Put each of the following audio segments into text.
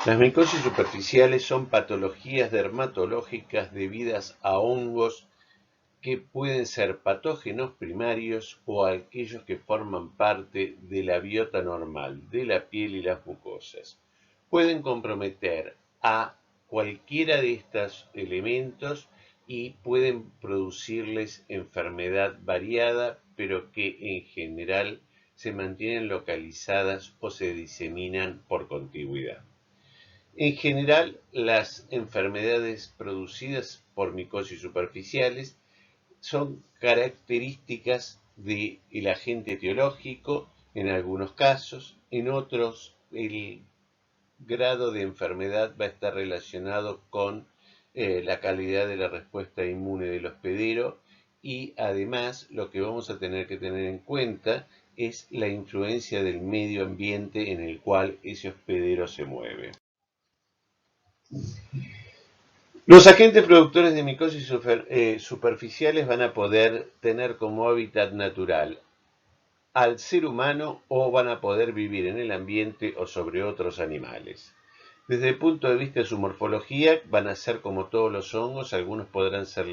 Las micosis superficiales son patologías dermatológicas debidas a hongos que pueden ser patógenos primarios o aquellos que forman parte de la biota normal de la piel y las mucosas. Pueden comprometer a cualquiera de estos elementos y pueden producirles enfermedad variada, pero que en general se mantienen localizadas o se diseminan por contigüidad. En general, las enfermedades producidas por micosis superficiales son características del agente etiológico en algunos casos, en otros el grado de enfermedad va a estar relacionado con la calidad de la respuesta inmune del hospedero y además lo que vamos a tener que tener en cuenta es la influencia del medio ambiente en el cual ese hospedero se mueve. Los agentes productores de micosis superficiales van a poder tener como hábitat natural al ser humano o van a poder vivir en el ambiente o sobre otros animales. Desde el punto de vista de su morfología, van a ser como todos los hongos, algunos podrán ser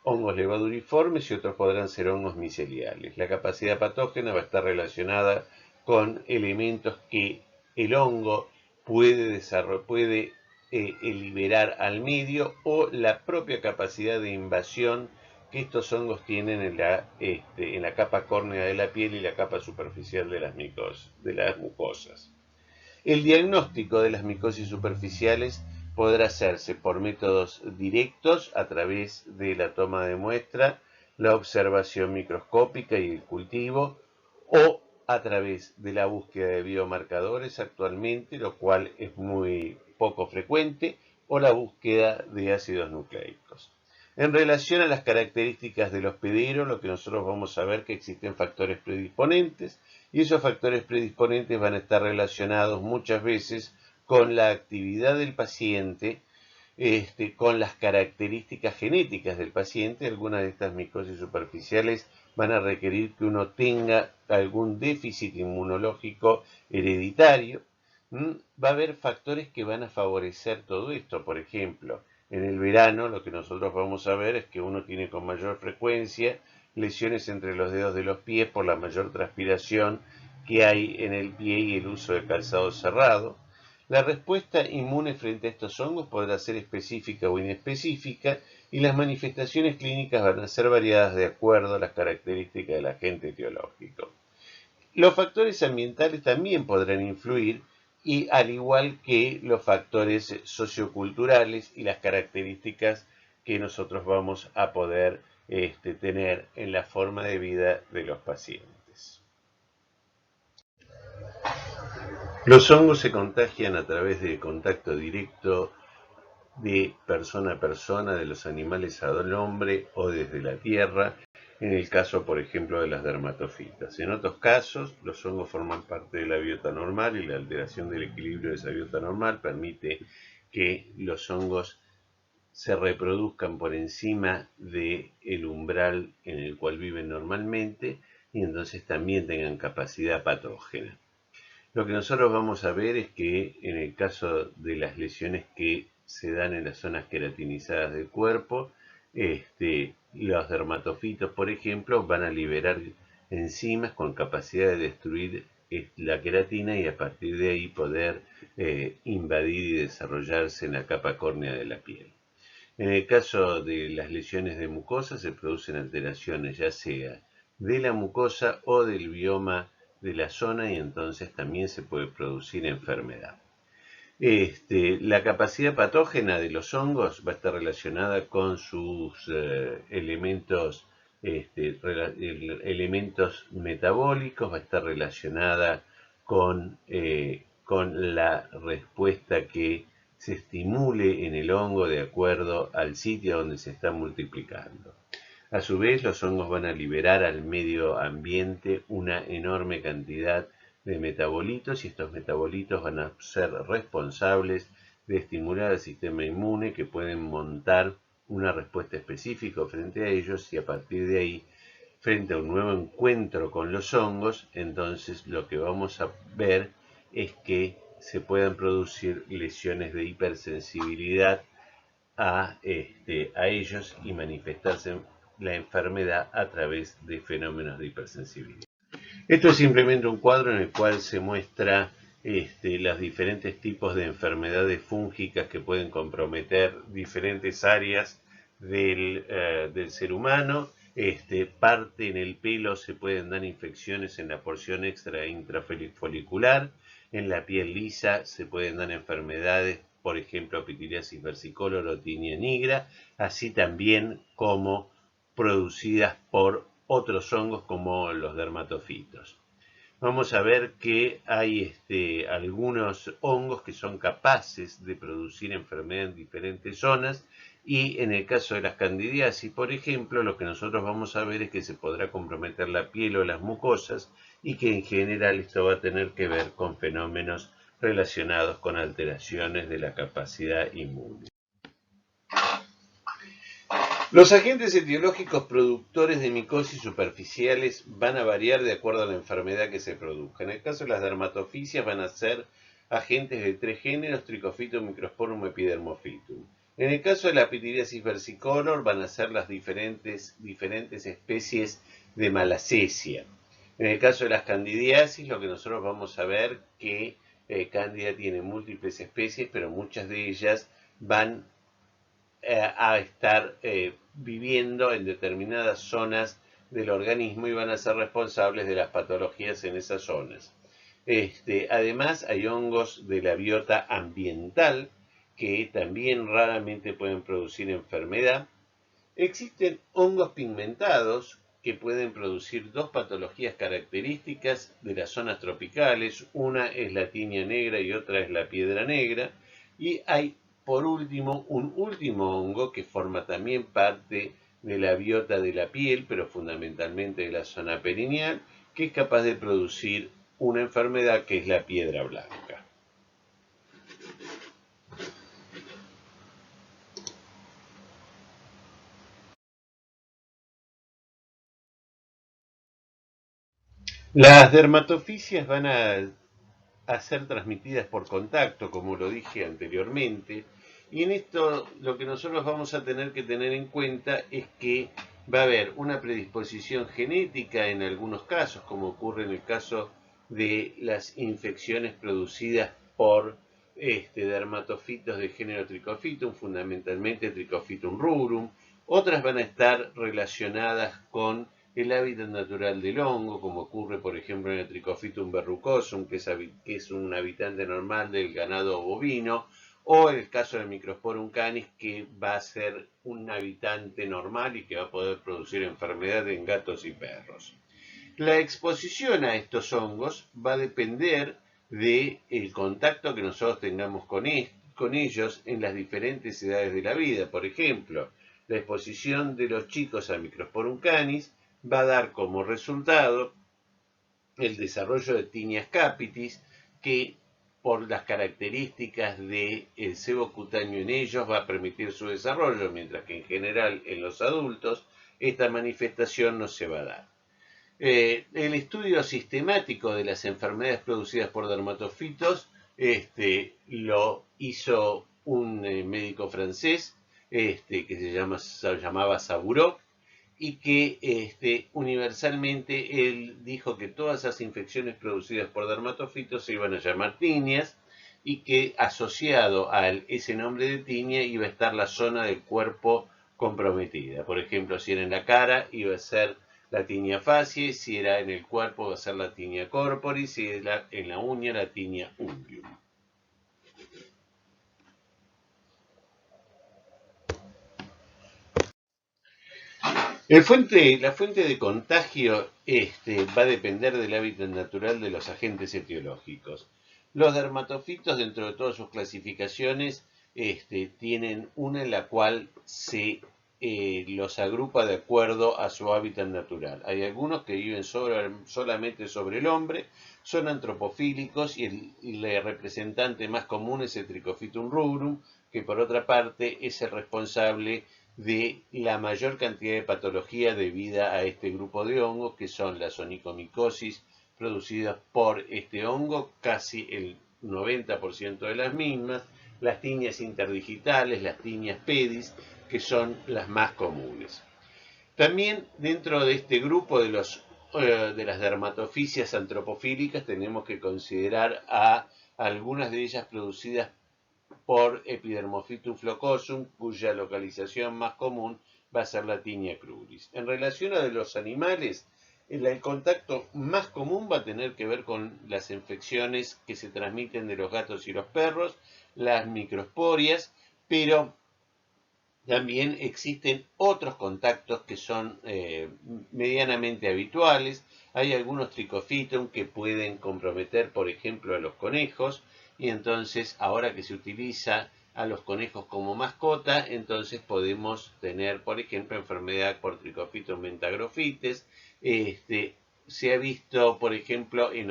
hongos levaduriformes y otros podrán ser hongos miceliales. La capacidad patógena va a estar relacionada con elementos que el hongo puede liberar al medio o la propia capacidad de invasión que estos hongos tienen en la capa córnea de la piel y la capa superficial de las mucosas. El diagnóstico de las micosis superficiales podrá hacerse por métodos directos a través de la toma de muestra, la observación microscópica y el cultivo, o a través de la búsqueda de biomarcadores actualmente, lo cual es muy poco frecuente, o la búsqueda de ácidos nucleicos. En relación a las características del hospedero, lo que nosotros vamos a ver es que existen factores predisponentes y esos factores predisponentes van a estar relacionados muchas veces con la actividad del paciente, con las características genéticas del paciente. Algunas de estas micosis superficiales van a requerir que uno tenga algún déficit inmunológico hereditario. Va a haber factores que van a favorecer todo esto. Por ejemplo, en el verano lo que nosotros vamos a ver es que uno tiene con mayor frecuencia lesiones entre los dedos de los pies por la mayor transpiración que hay en el pie y el uso de calzado cerrado. La respuesta inmune frente a estos hongos podrá ser específica o inespecífica y las manifestaciones clínicas van a ser variadas de acuerdo a las características del agente etiológico. Los factores ambientales también podrán influir y al igual que los factores socioculturales y las características que nosotros vamos a poder tener en la forma de vida de los pacientes. Los hongos se contagian a través de contacto directo de persona a persona, de los animales al hombre o desde la tierra, en el caso, por ejemplo, de las dermatofitas. En otros casos, los hongos forman parte de la biota normal y la alteración del equilibrio de esa biota normal permite que los hongos se reproduzcan por encima del umbral en el cual viven normalmente y entonces también tengan capacidad patógena. Lo que nosotros vamos a ver es que en el caso de las lesiones que se dan en las zonas queratinizadas del cuerpo, los dermatofitos, por ejemplo, van a liberar enzimas con capacidad de destruir la queratina y a partir de ahí poder invadir y desarrollarse en la capa córnea de la piel. En el caso de las lesiones de mucosa se producen alteraciones ya sea de la mucosa o del bioma de la zona y entonces también se puede producir enfermedad. La capacidad patógena de los hongos va a estar relacionada con sus elementos metabólicos, va a estar relacionada con la respuesta que se estimule en el hongo de acuerdo al sitio donde se está multiplicando. A su vez, los hongos van a liberar al medio ambiente una enorme cantidad de metabolitos y estos metabolitos van a ser responsables de estimular al sistema inmune que pueden montar una respuesta específica frente a ellos y a partir de ahí, frente a un nuevo encuentro con los hongos, entonces lo que vamos a ver es que se puedan producir lesiones de hipersensibilidad a ellos y manifestarse la enfermedad a través de fenómenos de hipersensibilidad. Esto es simplemente un cuadro en el cual se muestra los diferentes tipos de enfermedades fúngicas que pueden comprometer diferentes áreas del ser humano. Parte en el pelo se pueden dar infecciones en la porción extra e intrafolicular. En la piel lisa se pueden dar enfermedades, por ejemplo, pitiriasis versicolor o tinea nigra, así también como producidas por otros hongos como los dermatofitos. Vamos a ver que hay algunos hongos que son capaces de producir enfermedad en diferentes zonas, y en el caso de las candidiasis, por ejemplo, lo que nosotros vamos a ver es que se podrá comprometer la piel o las mucosas, y que en general esto va a tener que ver con fenómenos relacionados con alteraciones de la capacidad inmune. Los agentes etiológicos productores de micosis superficiales van a variar de acuerdo a la enfermedad que se produzca. En el caso de las dermatofisias van a ser agentes de 3 géneros: Trichofitum, Microsporum, Epidermophytum. En el caso de la pitiriasis versicolor van a ser las diferentes especies de Malassezia. En el caso de las candidiasis, lo que nosotros vamos a ver que Candida tiene múltiples especies, pero muchas de ellas van a estar viviendo en determinadas zonas del organismo y van a ser responsables de las patologías en esas zonas. Además, hay hongos de la biota ambiental que también raramente pueden producir enfermedad. Existen hongos pigmentados que pueden producir dos patologías características de las zonas tropicales. Una es la tinea negra y otra es la piedra negra. Y hay, por último, un último hongo que forma también parte de la biota de la piel, pero fundamentalmente de la zona perineal, que es capaz de producir una enfermedad que es la piedra blanca. Las dermatofisias van a ser transmitidas por contacto, como lo dije anteriormente, y en esto lo que nosotros vamos a tener que tener en cuenta es que va a haber una predisposición genética en algunos casos, como ocurre en el caso de las infecciones producidas por dermatofitos de género Trichofitum, fundamentalmente Trichofitum rubrum. Otras van a estar relacionadas con el hábitat natural del hongo, como ocurre por ejemplo en el Trichofitum verrucosum, que es un habitante normal del ganado bovino, o en el caso del Microsporum canis, que va a ser un habitante normal y que va a poder producir enfermedad en gatos y perros. La exposición a estos hongos va a depender del contacto que nosotros tengamos con ellos en las diferentes edades de la vida. Por ejemplo, la exposición de los chicos a Microsporum canis va a dar como resultado el desarrollo de tinea capitis, que por las características del sebo cutáneo en ellos va a permitir su desarrollo, mientras que en general en los adultos esta manifestación no se va a dar. El estudio sistemático de las enfermedades producidas por dermatofitos lo hizo un médico francés que se llamaba Sabourot, y que universalmente él dijo que todas esas infecciones producidas por dermatofitos se iban a llamar tinias, y que asociado a ese nombre de tinea iba a estar la zona del cuerpo comprometida. Por ejemplo, si era en la cara iba a ser la tinea faciae, si era en el cuerpo va a ser la tinea corporis, si era en la uña la tinea unguium. La fuente de contagio va a depender del hábitat natural de los agentes etiológicos. Los dermatofitos, dentro de todas sus clasificaciones, tienen una en la cual se los agrupa de acuerdo a su hábitat natural. Hay algunos que viven solamente sobre el hombre, son antropofílicos, y el representante más común es el Trichofitum rubrum, que por otra parte es el responsable de la mayor cantidad de patología debida a este grupo de hongos, que son las onicomicosis producidas por este hongo. Casi el 90% de las mismas, las tiñas interdigitales, las tiñas PEDIS, que son las más comunes. También dentro de este grupo de las dermatofisias antropofílicas tenemos que considerar a algunas de ellas producidas por Epidermophytum flocosum, cuya localización más común va a ser la tiña cruris. En relación a los animales, el contacto más común va a tener que ver con las infecciones que se transmiten de los gatos y los perros, las microsporias, pero también existen otros contactos que son medianamente habituales. Hay algunos tricofitum que pueden comprometer, por ejemplo, a los conejos, y entonces ahora que se utiliza a los conejos como mascota, entonces podemos tener, por ejemplo, enfermedad por Trichofitum mentagrofites. Se ha visto, por ejemplo, en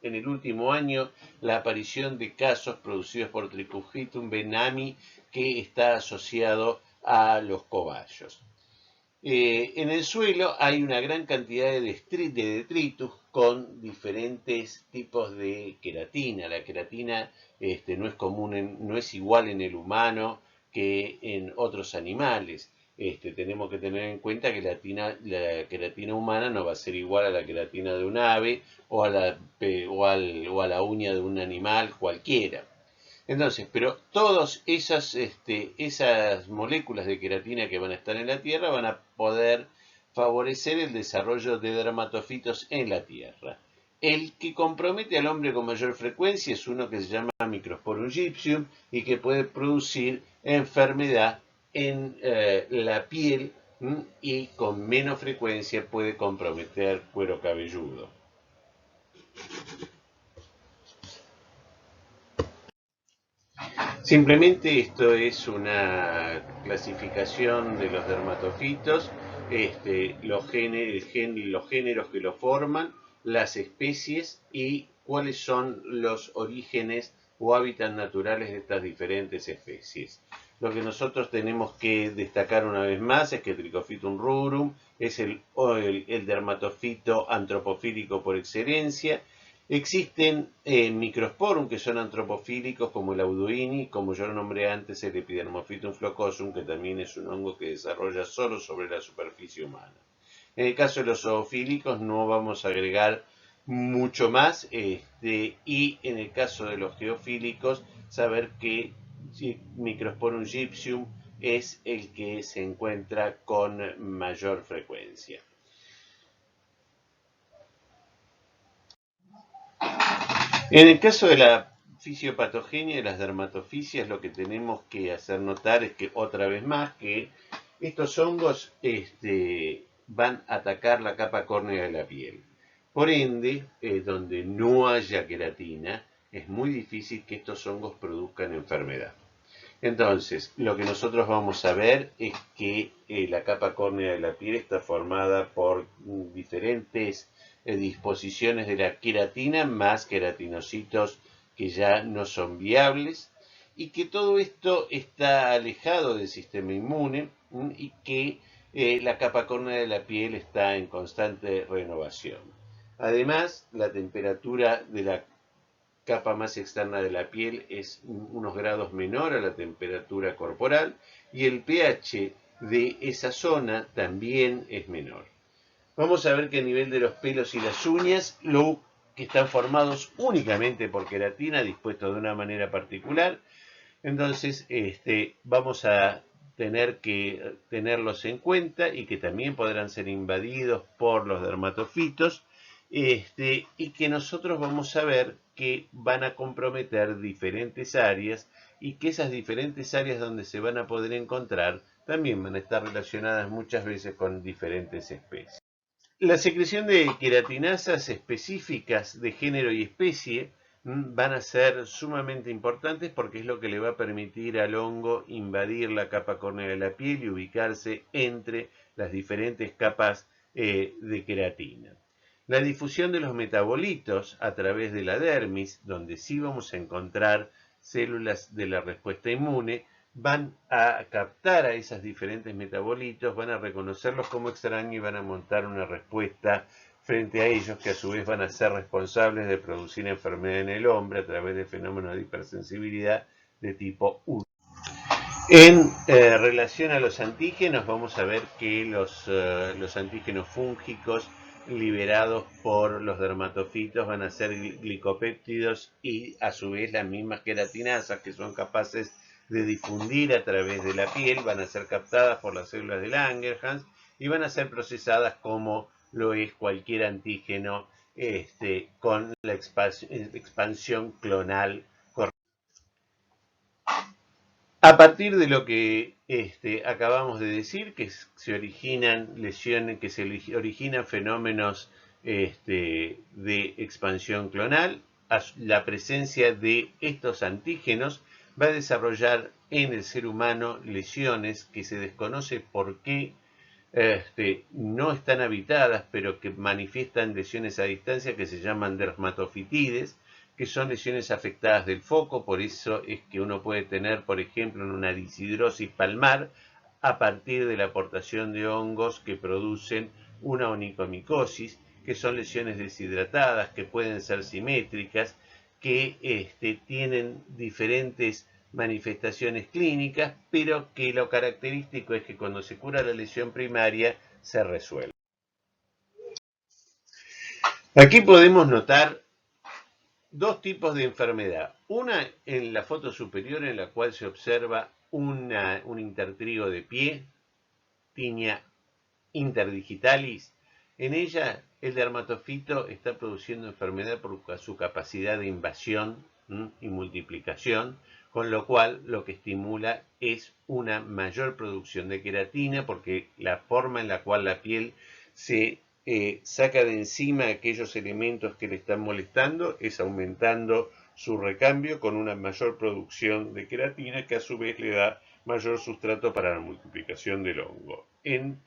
el último año, la aparición de casos producidos por Trichofitum benami, que está asociado a los cobayos. En el suelo hay una gran cantidad de detritus con diferentes tipos de queratina. La queratina no es común, no es igual en el humano que en otros animales. Tenemos que tener en cuenta que la queratina humana no va a ser igual a la queratina de un ave o a la uña de un animal cualquiera. Entonces, pero todas esas moléculas de queratina que van a estar en la Tierra van a poder favorecer el desarrollo de dermatofitos en la Tierra. El que compromete al hombre con mayor frecuencia es uno que se llama Microsporum gypsum y que puede producir enfermedad en la piel y con menos frecuencia puede comprometer cuero cabelludo. Simplemente esto es una clasificación de los dermatofitos, los géneros que lo forman, las especies y cuáles son los orígenes o hábitats naturales de estas diferentes especies. Lo que nosotros tenemos que destacar una vez más es que Trichofitum rurum es el dermatofito antropofílico por excelencia. Existen microsporum que son antropofílicos como el auduini, como yo lo nombré antes, el Epidermophytum flocosum, que también es un hongo que desarrolla solo sobre la superficie humana. En el caso de los zoofílicos no vamos a agregar mucho más, y en el caso de los geofílicos, saber que Microsporum gypsum es el que se encuentra con mayor frecuencia. En el caso de la fisiopatogenia de las dermatofisias, lo que tenemos que hacer notar es que, otra vez más, que estos hongos van a atacar la capa córnea de la piel. Por ende, donde no haya queratina, es muy difícil que estos hongos produzcan enfermedad. Entonces, lo que nosotros vamos a ver es que la capa córnea de la piel está formada por diferentes disposiciones de la queratina más queratinocitos que ya no son viables, y que todo esto está alejado del sistema inmune y que la capa córnea de la piel está en constante renovación. Además, la temperatura de la capa más externa de la piel es unos grados menor a la temperatura corporal y el pH de esa zona también es menor. Vamos a ver que a nivel de los pelos y las uñas, que están formados únicamente por queratina, dispuestos de una manera particular, entonces vamos a tener que tenerlos en cuenta y que también podrán ser invadidos por los dermatofitos, y que nosotros vamos a ver que van a comprometer diferentes áreas y que esas diferentes áreas donde se van a poder encontrar también van a estar relacionadas muchas veces con diferentes especies. La secreción de queratinasas específicas de género y especie van a ser sumamente importantes porque es lo que le va a permitir al hongo invadir la capa córnea de la piel y ubicarse entre las diferentes capas de queratina. La difusión de los metabolitos a través de la dermis, donde sí vamos a encontrar células de la respuesta inmune, van a captar a esos diferentes metabolitos, van a reconocerlos como extraños y van a montar una respuesta frente a ellos, que a su vez van a ser responsables de producir enfermedad en el hombre a través de fenómenos de hipersensibilidad de tipo 1. En relación a los antígenos, vamos a ver que los antígenos fúngicos liberados por los dermatofitos van a ser glicopéptidos y a su vez las mismas queratinasas que son capaces de difundir a través de la piel van a ser captadas por las células de Langerhans y van a ser procesadas como lo es cualquier antígeno con la expansión clonal. A partir de lo que acabamos de decir, que se originan lesiones, que se originan fenómenos de expansión clonal, la presencia de estos antígenos va a desarrollar en el ser humano lesiones que se desconoce por qué no están habitadas, pero que manifiestan lesiones a distancia que se llaman dermatofitides, que son lesiones afectadas del foco. Por eso es que uno puede tener, por ejemplo, una disidrosis palmar a partir de la aportación de hongos que producen una onicomicosis, que son lesiones deshidratadas, que pueden ser simétricas, que tienen diferentes manifestaciones clínicas, pero que lo característico es que cuando se cura la lesión primaria se resuelve. Aquí podemos notar dos tipos de enfermedad. Una en la foto superior, en la cual se observa un intertrigo de pie, tinea interdigitalis. En ella el dermatofito está produciendo enfermedad por su capacidad de invasión y multiplicación, con lo cual lo que estimula es una mayor producción de queratina, porque la forma en la cual la piel se saca de encima aquellos elementos que le están molestando es aumentando su recambio con una mayor producción de queratina, que a su vez le da mayor sustrato para la multiplicación del hongo. En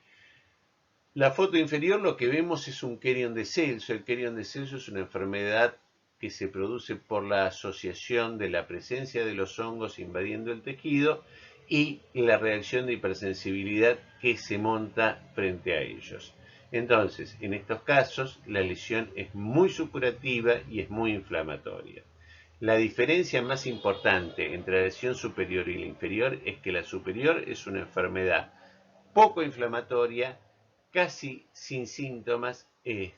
la foto inferior lo que vemos es un querion de Celso. El querion de Celso es una enfermedad que se produce por la asociación de la presencia de los hongos invadiendo el tejido y la reacción de hipersensibilidad que se monta frente a ellos. Entonces, en estos casos, la lesión es muy supurativa y es muy inflamatoria. La diferencia más importante entre la lesión superior y la inferior es que la superior es una enfermedad poco inflamatoria, casi sin síntomas,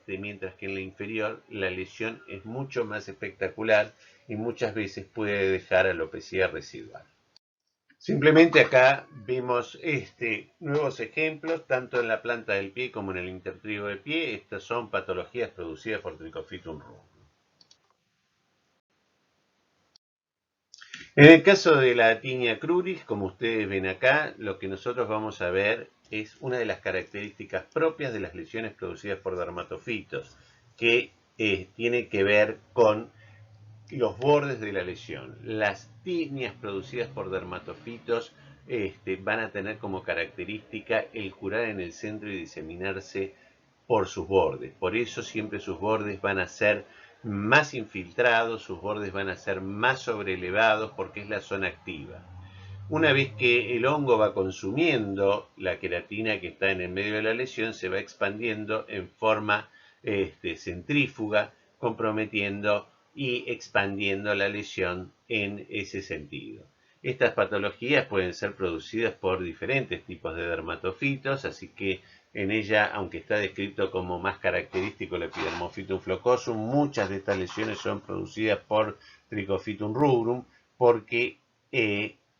mientras que en la inferior la lesión es mucho más espectacular y muchas veces puede dejar alopecia residual. Simplemente acá vemos nuevos ejemplos, tanto en la planta del pie como en el intertrigo de pie. Estas son patologías producidas por Trichophytum rubrum. En el caso de la tinea cruris, como ustedes ven acá, lo que nosotros vamos a ver es una de las características propias de las lesiones producidas por dermatofitos, que tiene que ver con los bordes de la lesión. Las tineas producidas por dermatofitos van a tener como característica el curar en el centro y diseminarse por sus bordes. Por eso siempre sus bordes van a ser más infiltrados, sus bordes van a ser más sobrelevados porque es la zona activa. Una vez que el hongo va consumiendo la queratina que está en el medio de la lesión, se va expandiendo en forma centrífuga, comprometiendo y expandiendo la lesión en ese sentido. Estas patologías pueden ser producidas por diferentes tipos de dermatofitos, así que en ella, aunque está descrito como más característico el Epidermophytum flocosum, muchas de estas lesiones son producidas por Trichophytum rubrum porque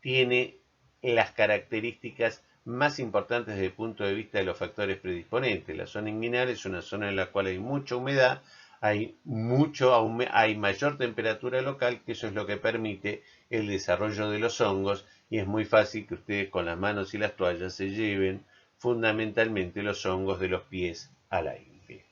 tiene las características más importantes desde el punto de vista de los factores predisponentes. La zona inguinal es una zona en la cual hay mucha humedad, hay mayor temperatura local, que eso es lo que permite el desarrollo de los hongos, y es muy fácil que ustedes con las manos y las toallas se lleven fundamentalmente los hongos de los pies al aire.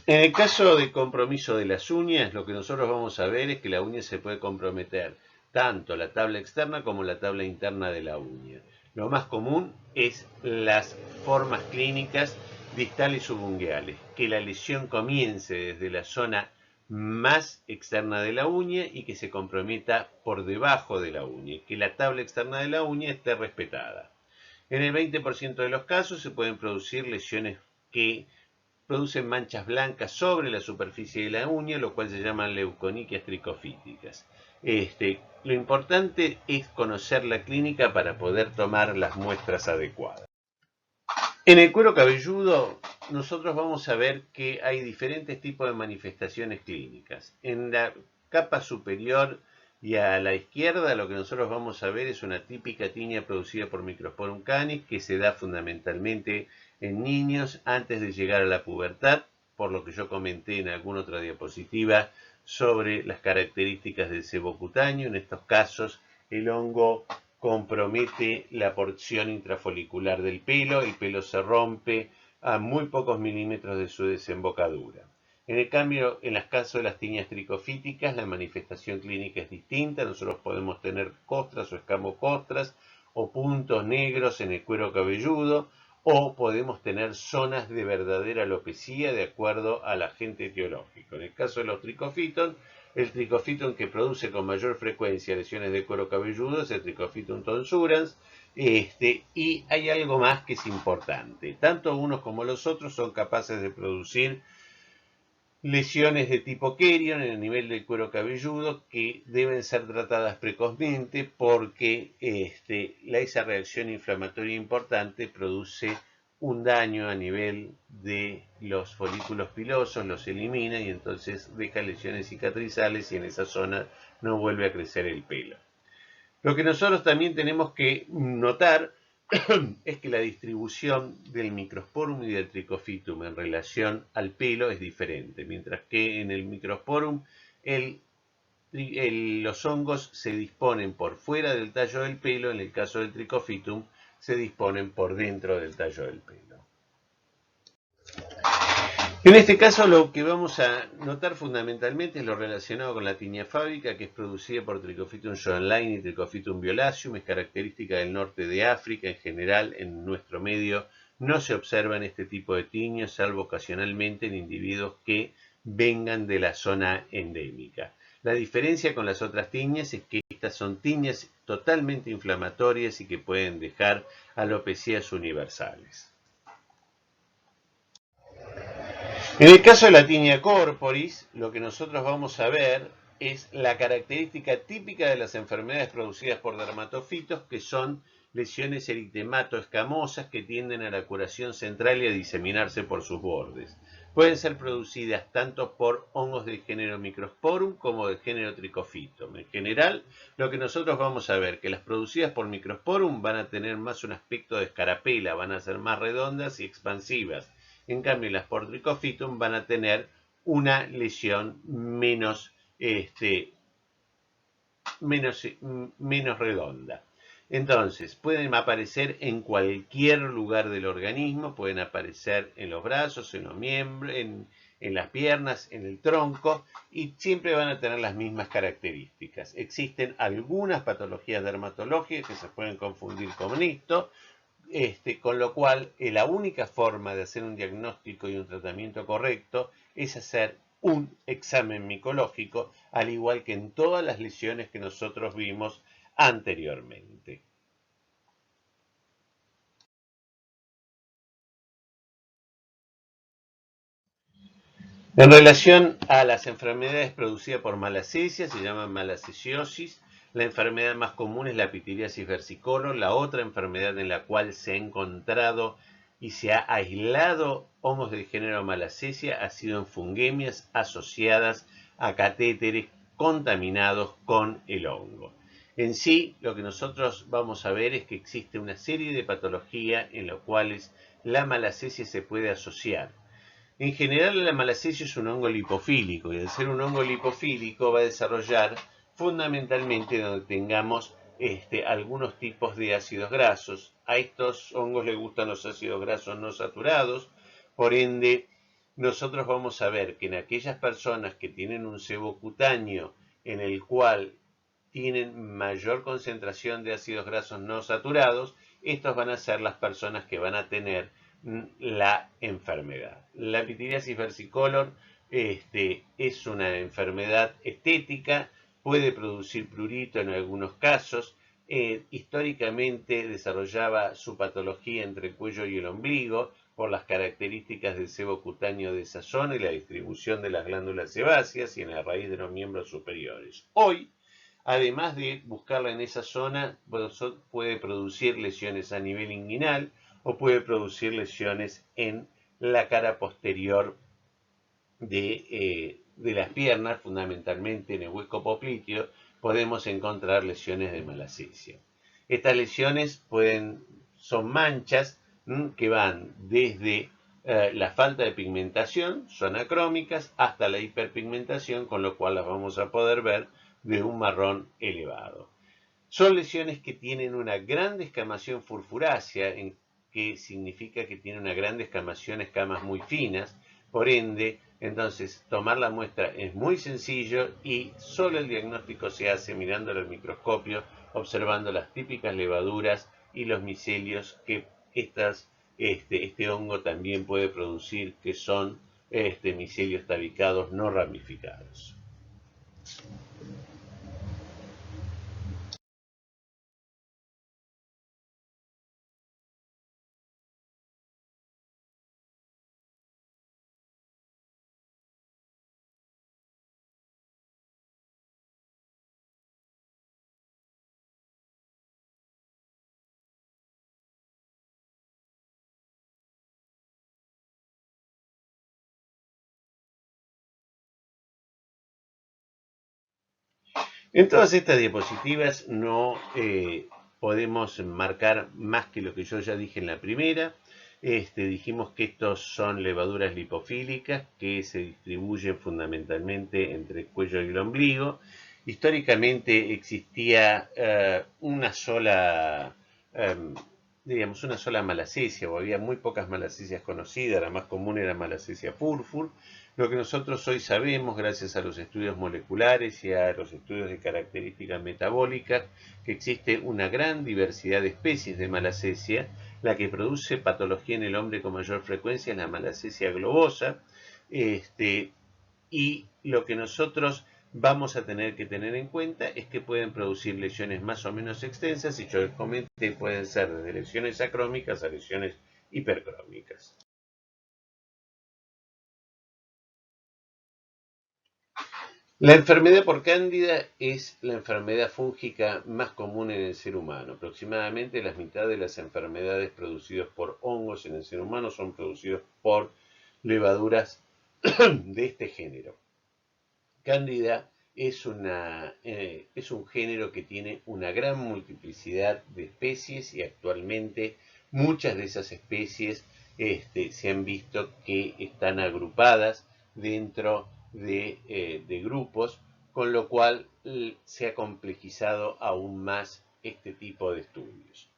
En el caso de compromiso de las uñas, lo que nosotros vamos a ver es que la uña se puede comprometer tanto la tabla externa como la tabla interna de la uña. Lo más común es las formas clínicas distales subungueales, que la lesión comience desde la zona más externa de la uña y que se comprometa por debajo de la uña, que la tabla externa de la uña esté respetada. En el 20% de los casos se pueden producir lesiones que producen manchas blancas sobre la superficie de la uña, lo cual se llaman leuconiquias tricofíticas. Lo importante es conocer la clínica para poder tomar las muestras adecuadas. En el cuero cabelludo, nosotros vamos a ver que hay diferentes tipos de manifestaciones clínicas. En la capa superior y a la izquierda, lo que nosotros vamos a ver es una típica tiña producida por Microsporum canis, que se da fundamentalmente en niños antes de llegar a la pubertad, por lo que yo comenté en alguna otra diapositiva sobre las características del sebo cutáneo. En estos casos, el hongo compromete la porción intrafolicular del pelo, el pelo se rompe a muy pocos milímetros de su desembocadura. En el cambio, en los casos de las tiñas tricofíticas, la manifestación clínica es distinta. Nosotros podemos tener costras o escamocostras o puntos negros en el cuero cabelludo, o podemos tener zonas de verdadera alopecia de acuerdo al agente etiológico. En el caso de los tricofitón, el tricofitón que produce con mayor frecuencia lesiones de cuero cabelludo es el tricofitón tonsurans, y hay algo más que es importante. Tanto unos como los otros son capaces de producir lesiones de tipo Kerion en el nivel del cuero cabelludo que deben ser tratadas precozmente porque esa reacción inflamatoria importante produce un daño a nivel de los folículos pilosos, los elimina y entonces deja lesiones cicatrizales y en esa zona no vuelve a crecer el pelo. Lo que nosotros también tenemos que notar es que la distribución del Microsporum y del Trichofitum en relación al pelo es diferente, mientras que en el Microsporum los hongos se disponen por fuera del tallo del pelo, en el caso del Trichofitum se disponen por dentro del tallo del pelo. En este caso lo que vamos a notar fundamentalmente es lo relacionado con la tiña fábica, que es producida por Trichofitum johanleini y Trichofitum violaceum, es característica del norte de África. En general, en nuestro medio no se observan este tipo de tiñas, salvo ocasionalmente en individuos que vengan de la zona endémica. La diferencia con las otras tiñas es que estas son tiñas totalmente inflamatorias y que pueden dejar alopecias universales. En el caso de la tiña corporis, lo que nosotros vamos a ver es la característica típica de las enfermedades producidas por dermatofitos, que son lesiones eritemato-escamosas que tienden a la curación central y a diseminarse por sus bordes. Pueden ser producidas tanto por hongos del género Microsporum como del género Trichofitum. En general, lo que nosotros vamos a ver que las producidas por Microsporum van a tener más un aspecto de escarapela, van a ser más redondas y expansivas. En cambio, las por Trichofitum van a tener una lesión menos redonda. Entonces, pueden aparecer en cualquier lugar del organismo, pueden aparecer en los brazos, en los miembros, en las piernas, en el tronco, y siempre van a tener las mismas características. Existen algunas patologías dermatológicas que se pueden confundir con esto, con lo cual la única forma de hacer un diagnóstico y un tratamiento correcto es hacer un examen micológico, al igual que en todas las lesiones que nosotros vimos anteriormente. En relación a las enfermedades producidas por malacesia, se llaman malacesiosis. La enfermedad más común es la pitiriasis versicolor. La otra enfermedad en la cual se ha encontrado y se ha aislado hongos del género malacesia ha sido en fungemias asociadas a catéteres contaminados con el hongo. En sí, lo que nosotros vamos a ver es que existe una serie de patologías en las cuales la malacesia se puede asociar. En general, la malacesia es un hongo lipofílico y al ser un hongo lipofílico va a desarrollar fundamentalmente donde tengamos algunos tipos de ácidos grasos. A estos hongos les gustan los ácidos grasos no saturados, por ende nosotros vamos a ver que en aquellas personas que tienen un sebo cutáneo en el cual tienen mayor concentración de ácidos grasos no saturados, estos van a ser las personas que van a tener la enfermedad. La pitiriasis versicolor es una enfermedad estética, puede producir prurito en algunos casos, históricamente desarrollaba su patología entre el cuello y el ombligo por las características del sebo cutáneo de esa zona y la distribución de las glándulas sebáceas y en la raíz de los miembros superiores. Hoy, además de buscarla en esa zona, puede producir lesiones a nivel inguinal o puede producir lesiones en la cara posterior de las piernas, fundamentalmente en el hueco popliteo, podemos encontrar lesiones de malacesia. Estas lesiones son manchas que van desde la falta de pigmentación, son acrómicas, hasta la hiperpigmentación, con lo cual las vamos a poder ver de un marrón elevado. Son lesiones que tienen una gran descamación furfurácea, que significa que tienen una gran descamación, escamas muy finas, por ende, entonces tomar la muestra es muy sencillo y solo el diagnóstico se hace mirándolo al microscopio, observando las típicas levaduras y los micelios que este hongo también puede producir, que son micelios tabicados no ramificados. En todas estas diapositivas no podemos marcar más que lo que yo ya dije en la primera. Dijimos que estos son levaduras lipofílicas que se distribuyen fundamentalmente entre el cuello y el ombligo. Históricamente existía una sola malacesia, o había muy pocas malacesias conocidas. La más común era malacesia furfur. Lo que nosotros hoy sabemos, gracias a los estudios moleculares y a los estudios de características metabólicas, que existe una gran diversidad de especies de malacesia. La que produce patología en el hombre con mayor frecuencia es la malacesia globosa, y lo que nosotros vamos a tener que tener en cuenta es que pueden producir lesiones más o menos extensas, y yo les comenté, pueden ser desde lesiones acrómicas a lesiones hipercrómicas. La enfermedad por cándida es la enfermedad fúngica más común en el ser humano. Aproximadamente la mitad de las enfermedades producidas por hongos en el ser humano son producidas por levaduras de este género. Cándida es un género que tiene una gran multiplicidad de especies, y actualmente muchas de esas especies se han visto que están agrupadas dentro de grupos, con lo cual se ha complejizado aún más este tipo de estudios.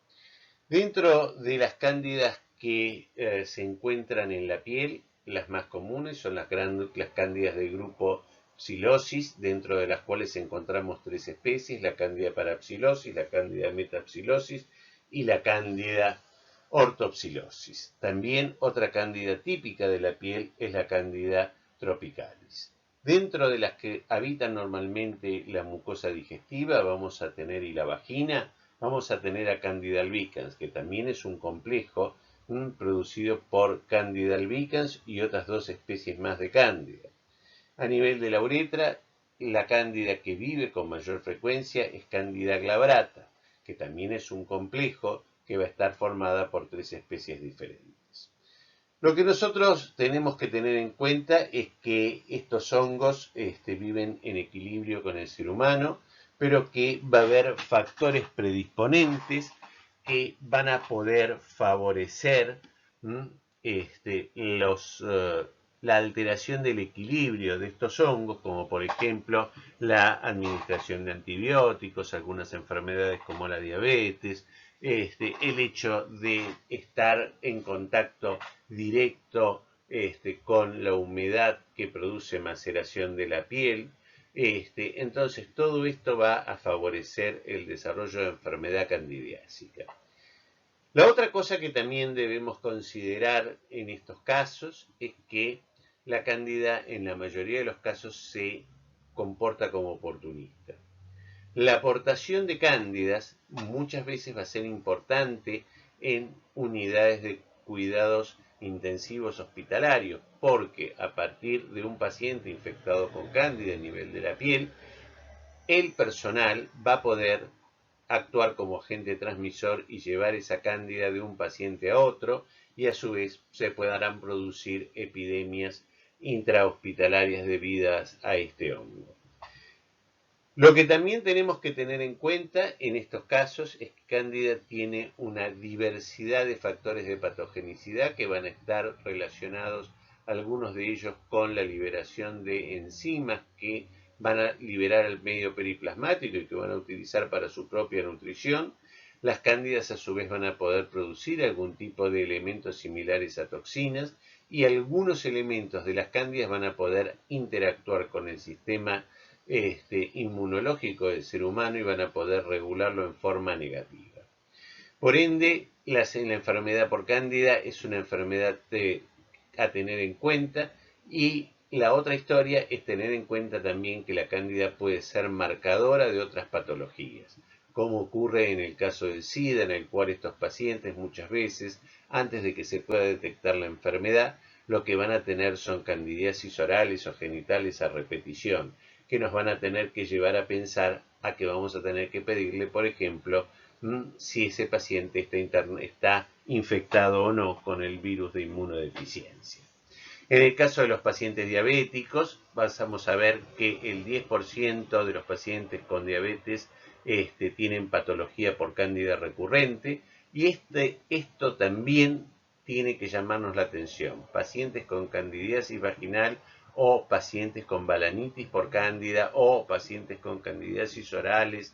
Dentro de las cándidas que se encuentran en la piel, las más comunes son las cándidas del grupo Psilocysis, dentro de las cuales encontramos tres especies: la cándida parapsilosis, la cándida metapsilosis y la cándida ortopsilosis. También otra cándida típica de la piel es la cándida tropicalis. Dentro de las que habitan normalmente la mucosa digestiva vamos a tener, y la vagina, vamos a tener a Candida albicans, que también es un complejo producido por Candida albicans y otras dos especies más de cándida. A nivel de la uretra, la cándida que vive con mayor frecuencia es Candida glabrata, que también es un complejo que va a estar formada por tres especies diferentes. Lo que nosotros tenemos que tener en cuenta es que estos hongos viven en equilibrio con el ser humano, pero que va a haber factores predisponentes que van a poder favorecer la alteración del equilibrio de estos hongos, como por ejemplo la administración de antibióticos, algunas enfermedades como la diabetes, el hecho de estar en contacto directo con la humedad que produce maceración de la piel. Entonces todo esto va a favorecer el desarrollo de enfermedad candidiásica. La otra cosa que también debemos considerar en estos casos es que la cándida en la mayoría de los casos se comporta como oportunista. La aportación de cándidas muchas veces va a ser importante en unidades de cuidados intensivos hospitalarios, porque a partir de un paciente infectado con cándida a nivel de la piel, el personal va a poder actuar como agente transmisor y llevar esa cándida de un paciente a otro, y a su vez se podrán producir epidemias intrahospitalarias debidas a este hongo. Lo que también tenemos que tener en cuenta en estos casos es que Cándida tiene una diversidad de factores de patogenicidad que van a estar relacionados, algunos de ellos, con la liberación de enzimas que van a liberar el medio periplasmático y que van a utilizar para su propia nutrición. Las cándidas a su vez van a poder producir algún tipo de elementos similares a toxinas, y algunos elementos de las cándidas van a poder interactuar con el sistema inmunológico del ser humano y van a poder regularlo en forma negativa. Por ende, la enfermedad por cándida es una enfermedad a tener en cuenta, y la otra historia es tener en cuenta también que la cándida puede ser marcadora de otras patologías, como ocurre en el caso del SIDA, en el cual estos pacientes muchas veces, antes de que se pueda detectar la enfermedad, lo que van a tener son candidiasis orales o genitales a repetición, que nos van a tener que llevar a pensar a que vamos a tener que pedirle, por ejemplo, si ese paciente está infectado o no con el virus de inmunodeficiencia. En el caso de los pacientes diabéticos, vamos a ver que el 10% de los pacientes con diabetes tienen patología por cándida recurrente, y esto también tiene que llamarnos la atención. Pacientes con candidiasis vaginal, o pacientes con balanitis por cándida, o pacientes con candidiasis orales,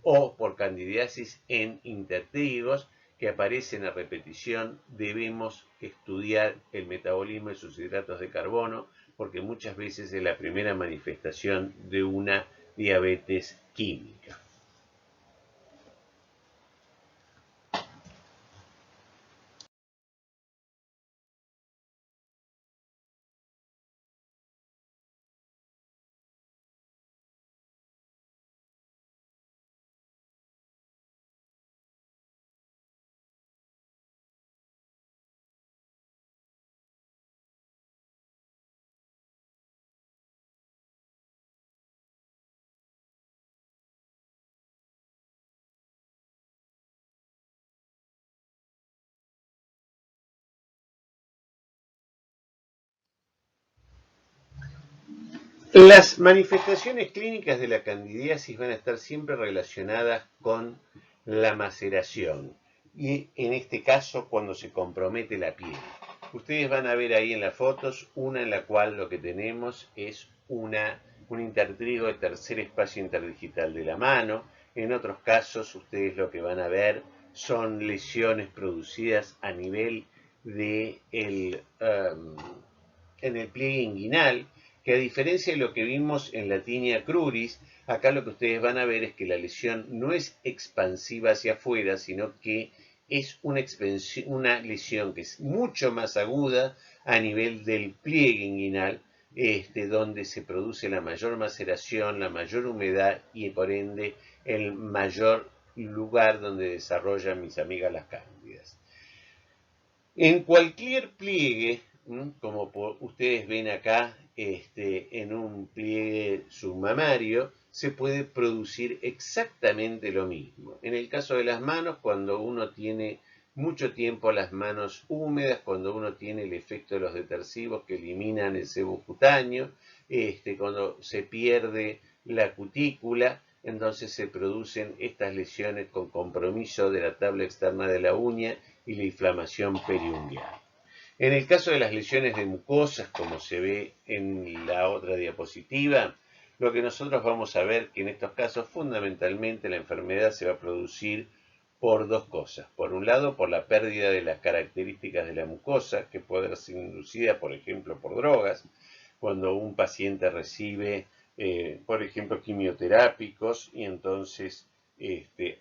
o por candidiasis en intestíneos que aparecen a repetición, debemos estudiar el metabolismo de sus hidratos de carbono, porque muchas veces es la primera manifestación de una diabetes química. Las manifestaciones clínicas de la candidiasis van a estar siempre relacionadas con la maceración, y en este caso cuando se compromete la piel. Ustedes van a ver ahí en las fotos una en la cual lo que tenemos es un intertrigo de tercer espacio interdigital de la mano. En otros casos ustedes lo que van a ver son lesiones producidas a nivel de en el pliegue inguinal, que a diferencia de lo que vimos en la tinea cruris, acá lo que ustedes van a ver es que la lesión no es expansiva hacia afuera, sino que es una lesión que es mucho más aguda a nivel del pliegue inguinal, donde se produce la mayor maceración, la mayor humedad y por ende el mayor lugar donde desarrollan mis amigas las cándidas. En cualquier pliegue, como ustedes ven acá, en un pliegue submamario, se puede producir exactamente lo mismo. En el caso de las manos, cuando uno tiene mucho tiempo las manos húmedas, cuando uno tiene el efecto de los detersivos que eliminan el sebo cutáneo, cuando se pierde la cutícula, entonces se producen estas lesiones con compromiso de la tabla externa de la uña y la inflamación periungual. En el caso de las lesiones de mucosas, como se ve en la otra diapositiva, lo que nosotros vamos a ver que en estos casos fundamentalmente la enfermedad se va a producir por dos cosas. Por un lado, por la pérdida de las características de la mucosa, que puede ser inducida, por ejemplo, por drogas, cuando un paciente recibe, por ejemplo, quimioterápicos y entonces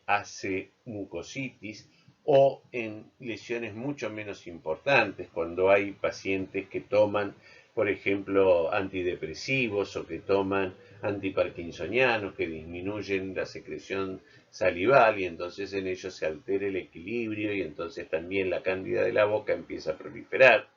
hace mucositis, o en lesiones mucho menos importantes, cuando hay pacientes que toman, por ejemplo, antidepresivos o que toman antiparkinsonianos que disminuyen la secreción salival y entonces en ellos se altera el equilibrio y entonces también la cándida de la boca empieza a proliferar.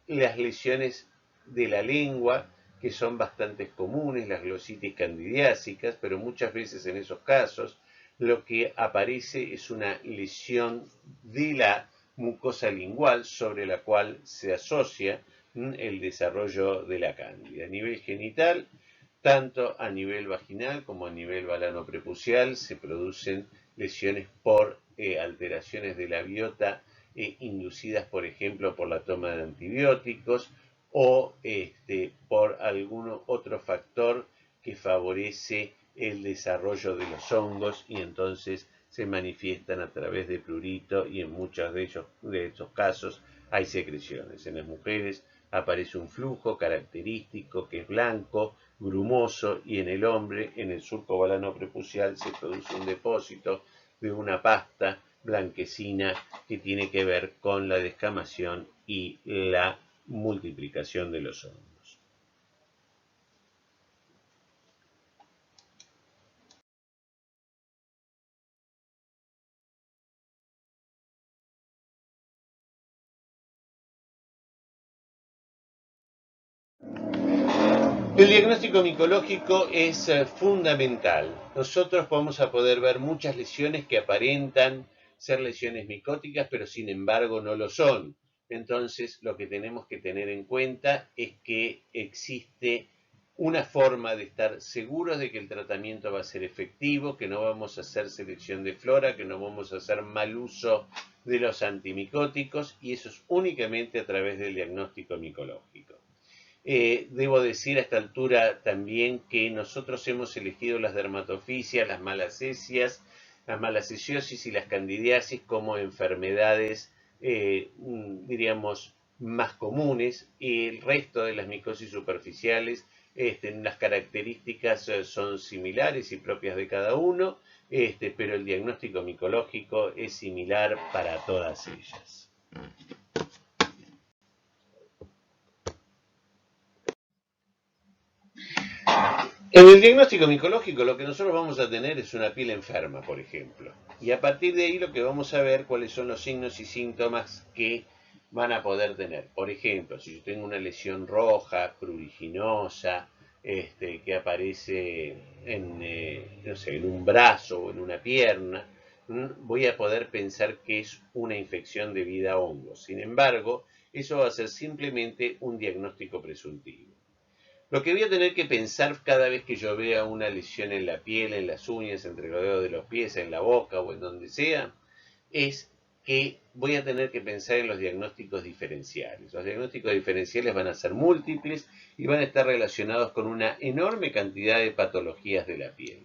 Las lesiones de la lengua, que son bastante comunes, las glositis candidiásicas, pero muchas veces en esos casos lo que aparece es una lesión de la mucosa lingual sobre la cual se asocia el desarrollo de la cándida. A nivel genital, tanto a nivel vaginal como a nivel balano-prepucial se producen lesiones por alteraciones de la biota inducidas, por ejemplo, por la toma de antibióticos o por algún otro factor que favorece el desarrollo de los hongos y entonces se manifiestan a través de prurito y en muchos de estos casos hay secreciones. En las mujeres aparece un flujo característico que es blanco, grumoso, y en el hombre, en el surco balano prepucial, se produce un depósito de una pasta blanquecina que tiene que ver con la descamación y la multiplicación de los hongos. El diagnóstico micológico es fundamental. Nosotros vamos a poder ver muchas lesiones que aparentan ser lesiones micóticas, pero sin embargo no lo son. Entonces, lo que tenemos que tener en cuenta es que existe una forma de estar seguros de que el tratamiento va a ser efectivo, que no vamos a hacer selección de flora, que no vamos a hacer mal uso de los antimicóticos, y eso es únicamente a través del diagnóstico micológico. Debo decir a esta altura también que nosotros hemos elegido las dermatofisias, las malacesias, las malacesiosis y las candidiasis como enfermedades, diríamos, más comunes, y el resto de las micosis superficiales, las características son similares y propias de cada uno, pero el diagnóstico micológico es similar para todas ellas. En el diagnóstico micológico lo que nosotros vamos a tener es una piel enferma, por ejemplo. Y a partir de ahí lo que vamos a ver cuáles son los signos y síntomas que van a poder tener. Por ejemplo, si yo tengo una lesión roja, pruriginosa, que aparece no sé, en un brazo o en una pierna, voy a poder pensar que es una infección debida a hongos. Sin embargo, eso va a ser simplemente un diagnóstico presuntivo. Lo que voy a tener que pensar cada vez que yo vea una lesión en la piel, en las uñas, entre los dedos de los pies, en la boca o en donde sea, es que voy a tener que pensar en los diagnósticos diferenciales. Los diagnósticos diferenciales van a ser múltiples y van a estar relacionados con una enorme cantidad de patologías de la piel.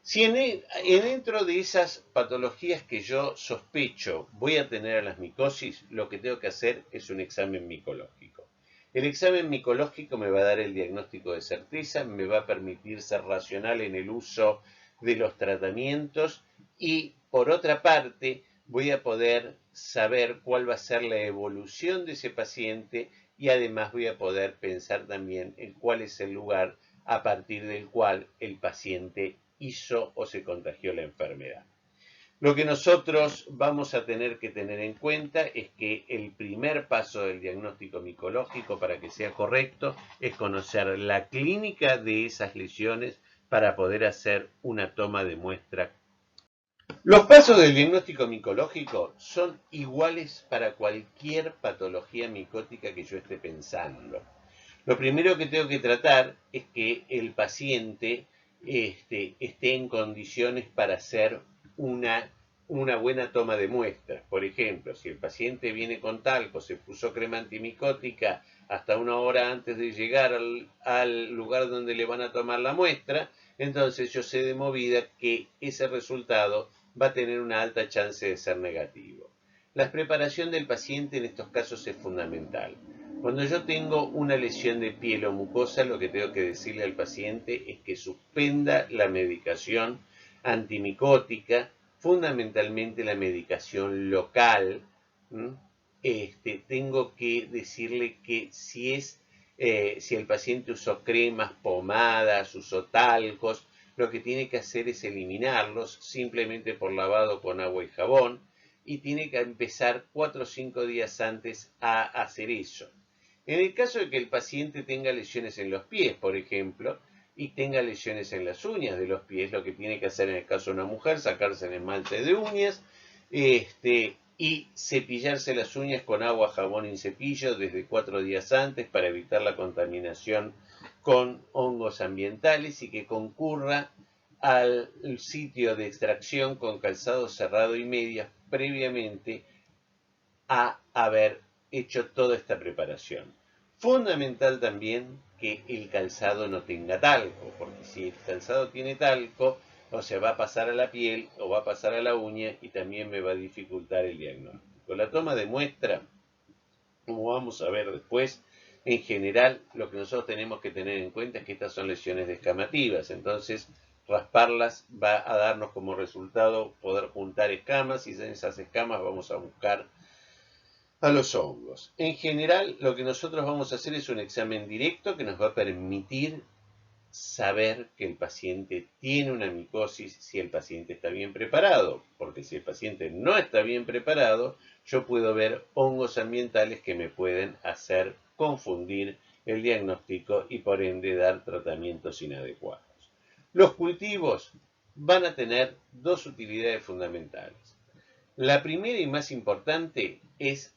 Si dentro de esas patologías que yo sospecho voy a tener a las micosis, lo que tengo que hacer es un examen micológico. El examen micológico me va a dar el diagnóstico de certeza, me va a permitir ser racional en el uso de los tratamientos y, por otra parte, voy a poder saber cuál va a ser la evolución de ese paciente y además voy a poder pensar también en cuál es el lugar a partir del cual el paciente hizo o se contagió la enfermedad. Lo que nosotros vamos a tener que tener en cuenta es que el primer paso del diagnóstico micológico para que sea correcto es conocer la clínica de esas lesiones para poder hacer una toma de muestra. Los pasos del diagnóstico micológico son iguales para cualquier patología micótica que yo esté pensando. Lo primero que tengo que tratar es que el paciente esté en condiciones para hacer una buena toma de muestras. Por ejemplo, si el paciente viene con talco, se puso crema antimicótica hasta una hora antes de llegar al lugar donde le van a tomar la muestra, entonces yo sé de movida que ese resultado va a tener una alta chance de ser negativo. La preparación del paciente en estos casos es fundamental. Cuando yo tengo una lesión de piel o mucosa, lo que tengo que decirle al paciente es que suspenda la medicación antimicótica, fundamentalmente la medicación local, tengo que decirle que si el paciente usó cremas, pomadas, usó talcos, lo que tiene que hacer es eliminarlos simplemente por lavado con agua y jabón, y tiene que empezar 4 o 5 días antes a hacer eso. En el caso de que el paciente tenga lesiones en los pies, por ejemplo, y tenga lesiones en las uñas de los pies, lo que tiene que hacer en el caso de una mujer, sacarse el esmalte de uñas, y cepillarse las uñas con agua, jabón y cepillo desde 4 días antes para evitar la contaminación con hongos ambientales, y que concurra al sitio de extracción con calzado cerrado y medias previamente a haber hecho toda esta preparación. Fundamental también que el calzado no tenga talco, porque si el calzado tiene talco, o se va a pasar a la piel o va a pasar a la uña y también me va a dificultar el diagnóstico. La toma de muestra, como vamos a ver después, en general lo que nosotros tenemos que tener en cuenta es que estas son lesiones descamativas, entonces rasparlas va a darnos como resultado poder juntar escamas, y en esas escamas vamos a buscar a los hongos. En general, lo que nosotros vamos a hacer es un examen directo que nos va a permitir saber que el paciente tiene una micosis si el paciente está bien preparado, porque si el paciente no está bien preparado, yo puedo ver hongos ambientales que me pueden hacer confundir el diagnóstico y por ende dar tratamientos inadecuados. Los cultivos van a tener dos utilidades fundamentales. La primera y más importante es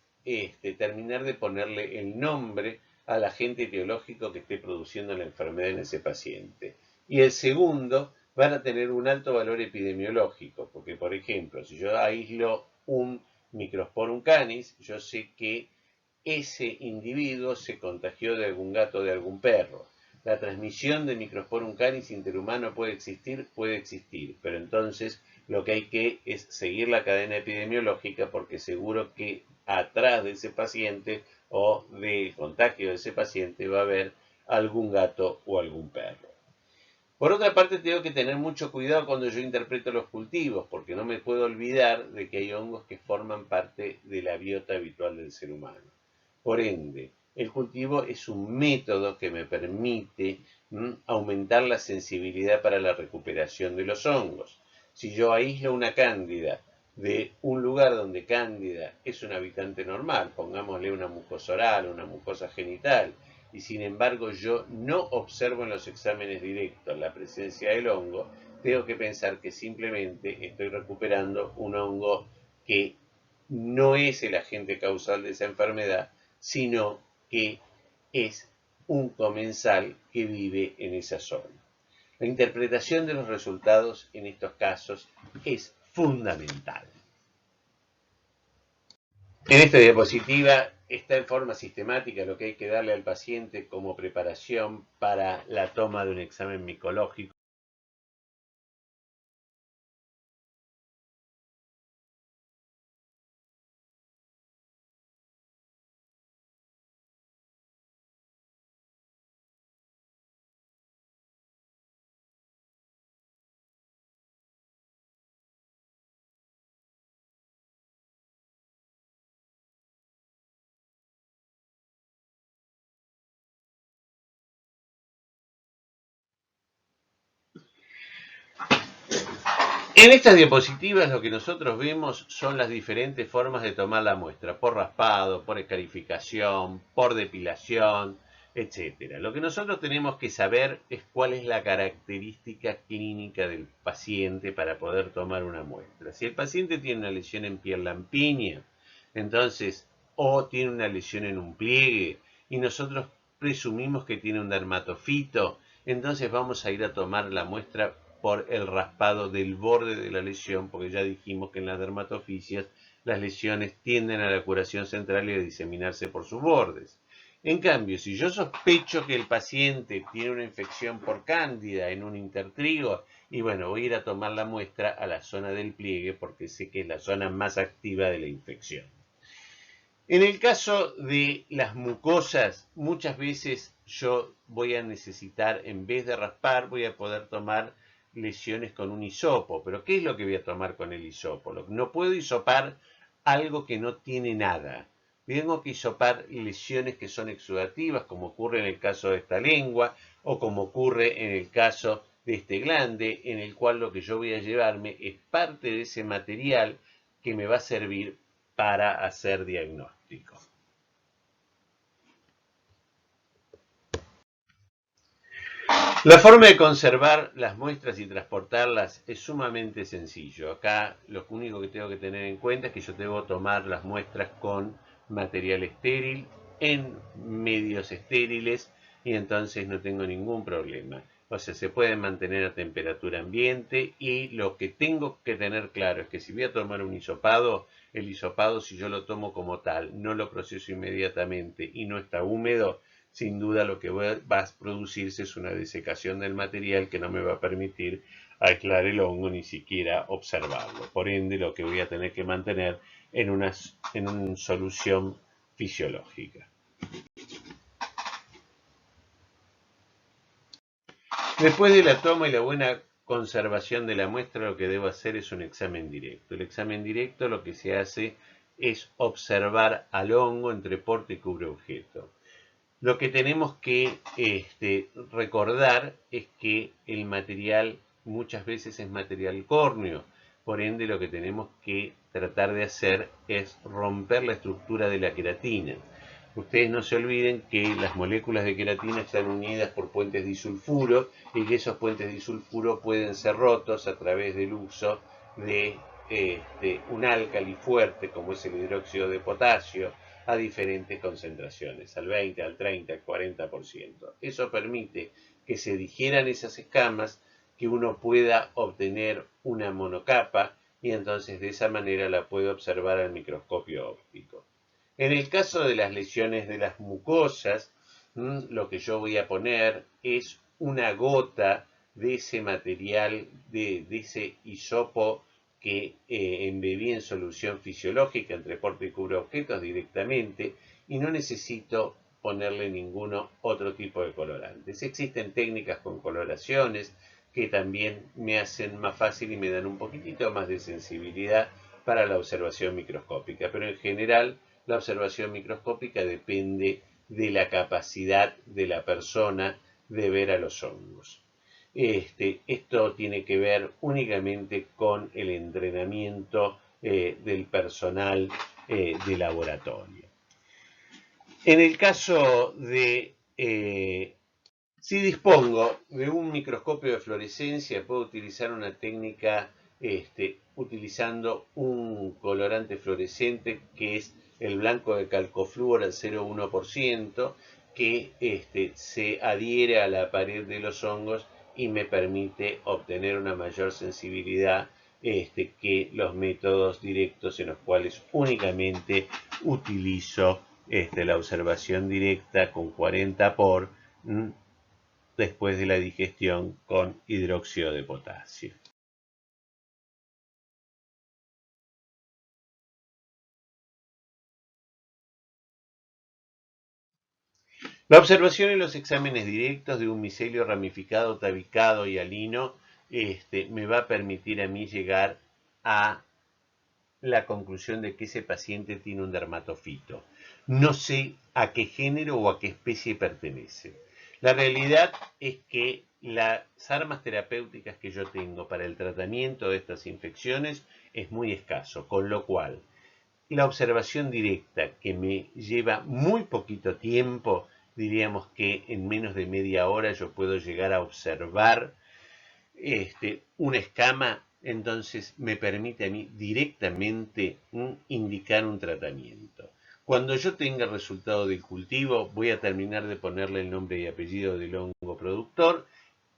terminar de ponerle el nombre al agente etiológico que esté produciendo la enfermedad en ese paciente. Y el segundo, van a tener un alto valor epidemiológico, porque por ejemplo, si yo aíslo un Microsporum canis, yo sé que ese individuo se contagió de algún gato o de algún perro. La transmisión de Microsporum canis interhumano puede existir, pero entonces lo que hay que es seguir la cadena epidemiológica, porque seguro que atrás de ese paciente o del contagio de ese paciente va a haber algún gato o algún perro. Por otra parte, tengo que tener mucho cuidado cuando yo interpreto los cultivos, porque no me puedo olvidar de que hay hongos que forman parte de la biota habitual del ser humano. Por ende, el cultivo es un método que me permite aumentar la sensibilidad para la recuperación de los hongos. Si yo aíslo una cándida de un lugar donde cándida es un habitante normal, pongámosle una mucosa oral, una mucosa genital, y sin embargo yo no observo en los exámenes directos la presencia del hongo, tengo que pensar que simplemente estoy recuperando un hongo que no es el agente causal de esa enfermedad, sino que es un comensal que vive en esa zona. La interpretación de los resultados en estos casos es fundamental. En esta diapositiva está en forma sistemática lo que hay que darle al paciente como preparación para la toma de un examen micológico. En estas diapositivas lo que nosotros vemos son las diferentes formas de tomar la muestra, por raspado, por escarificación, por depilación, etc. Lo que nosotros tenemos que saber es cuál es la característica clínica del paciente para poder tomar una muestra. Si el paciente tiene una lesión en piel lampiña, entonces, o tiene una lesión en un pliegue, y nosotros presumimos que tiene un dermatofito, entonces vamos a ir a tomar la muestra por el raspado del borde de la lesión, porque ya dijimos que en las dermatofisias las lesiones tienden a la curación central y a diseminarse por sus bordes. En cambio, si yo sospecho que el paciente tiene una infección por cándida en un intertrigo, y bueno, voy a ir a tomar la muestra a la zona del pliegue porque sé que es la zona más activa de la infección. En el caso de las mucosas, muchas veces yo voy a necesitar, en vez de raspar, voy a poder tomar lesiones con un hisopo. Pero ¿qué es lo que voy a tomar con el hisopo? No puedo hisopar algo que no tiene nada. tengo que hisopar lesiones que son exudativas, como ocurre en el caso de esta lengua o como ocurre en el caso de este glande, en el cual lo que yo voy a llevarme es parte de ese material que me va a servir para hacer diagnóstico. La forma de conservar las muestras y transportarlas es sumamente sencillo. Acá lo único que tengo que tener en cuenta es que yo debo tomar las muestras con material estéril, en medios estériles, y entonces no tengo ningún problema. O sea, se pueden mantener a temperatura ambiente, y lo que tengo que tener claro es que si voy a tomar un hisopado, el hisopado, si yo lo tomo como tal, no lo proceso inmediatamente y no está húmedo, sin duda lo que va a producirse es una desecación del material que no me va a permitir aislar el hongo ni siquiera observarlo. Por ende, lo que voy a tener que mantener en una solución fisiológica. Después de la toma y la buena conservación de la muestra, lo que debo hacer es un examen directo. El examen directo lo que se hace es observar al hongo entre porte y cubre objeto. Lo que tenemos que recordar es que el material muchas veces es material córneo, por ende lo que tenemos que tratar de hacer es romper la estructura de la queratina. Ustedes no se olviden que las moléculas de queratina están unidas por puentes disulfuro y que esos puentes disulfuro pueden ser rotos a través del uso de un álcali fuerte como es el hidróxido de potasio a diferentes concentraciones, al 20, al 30, al 40%. Eso permite que se digieran esas escamas, que uno pueda obtener una monocapa y entonces de esa manera la puede observar al microscopio óptico. En el caso de las lesiones de las mucosas, lo que yo voy a poner es una gota de ese material, de ese hisopo que embebí en solución fisiológica entre porte y cubre objetos directamente, y no necesito ponerle ningún otro tipo de colorantes. Existen técnicas con coloraciones que también me hacen más fácil y me dan un poquitito más de sensibilidad para la observación microscópica, pero en general la observación microscópica depende de la capacidad de la persona de ver a los hongos. Esto tiene que ver únicamente con el entrenamiento del personal de laboratorio. En el caso de, si dispongo de un microscopio de fluorescencia, puedo utilizar una técnica utilizando un colorante fluorescente que es el blanco de calcoflúor al 0,1%, que se adhiere a la pared de los hongos y me permite obtener una mayor sensibilidad que los métodos directos en los cuales únicamente utilizo la observación directa con 40 por después de la digestión con hidróxido de potasio. La observación en los exámenes directos de un micelio ramificado, tabicado y alino me va a permitir a mí llegar a la conclusión de que ese paciente tiene un dermatofito. No sé a qué género o a qué especie pertenece. La realidad es que las armas terapéuticas que yo tengo para el tratamiento de estas infecciones es muy escaso, con lo cual la observación directa, que me lleva muy poquito tiempo, diríamos que en menos de media hora yo puedo llegar a observar una escama, entonces me permite a mí directamente indicar un tratamiento. Cuando yo tenga el resultado del cultivo, voy a terminar de ponerle el nombre y apellido del hongo productor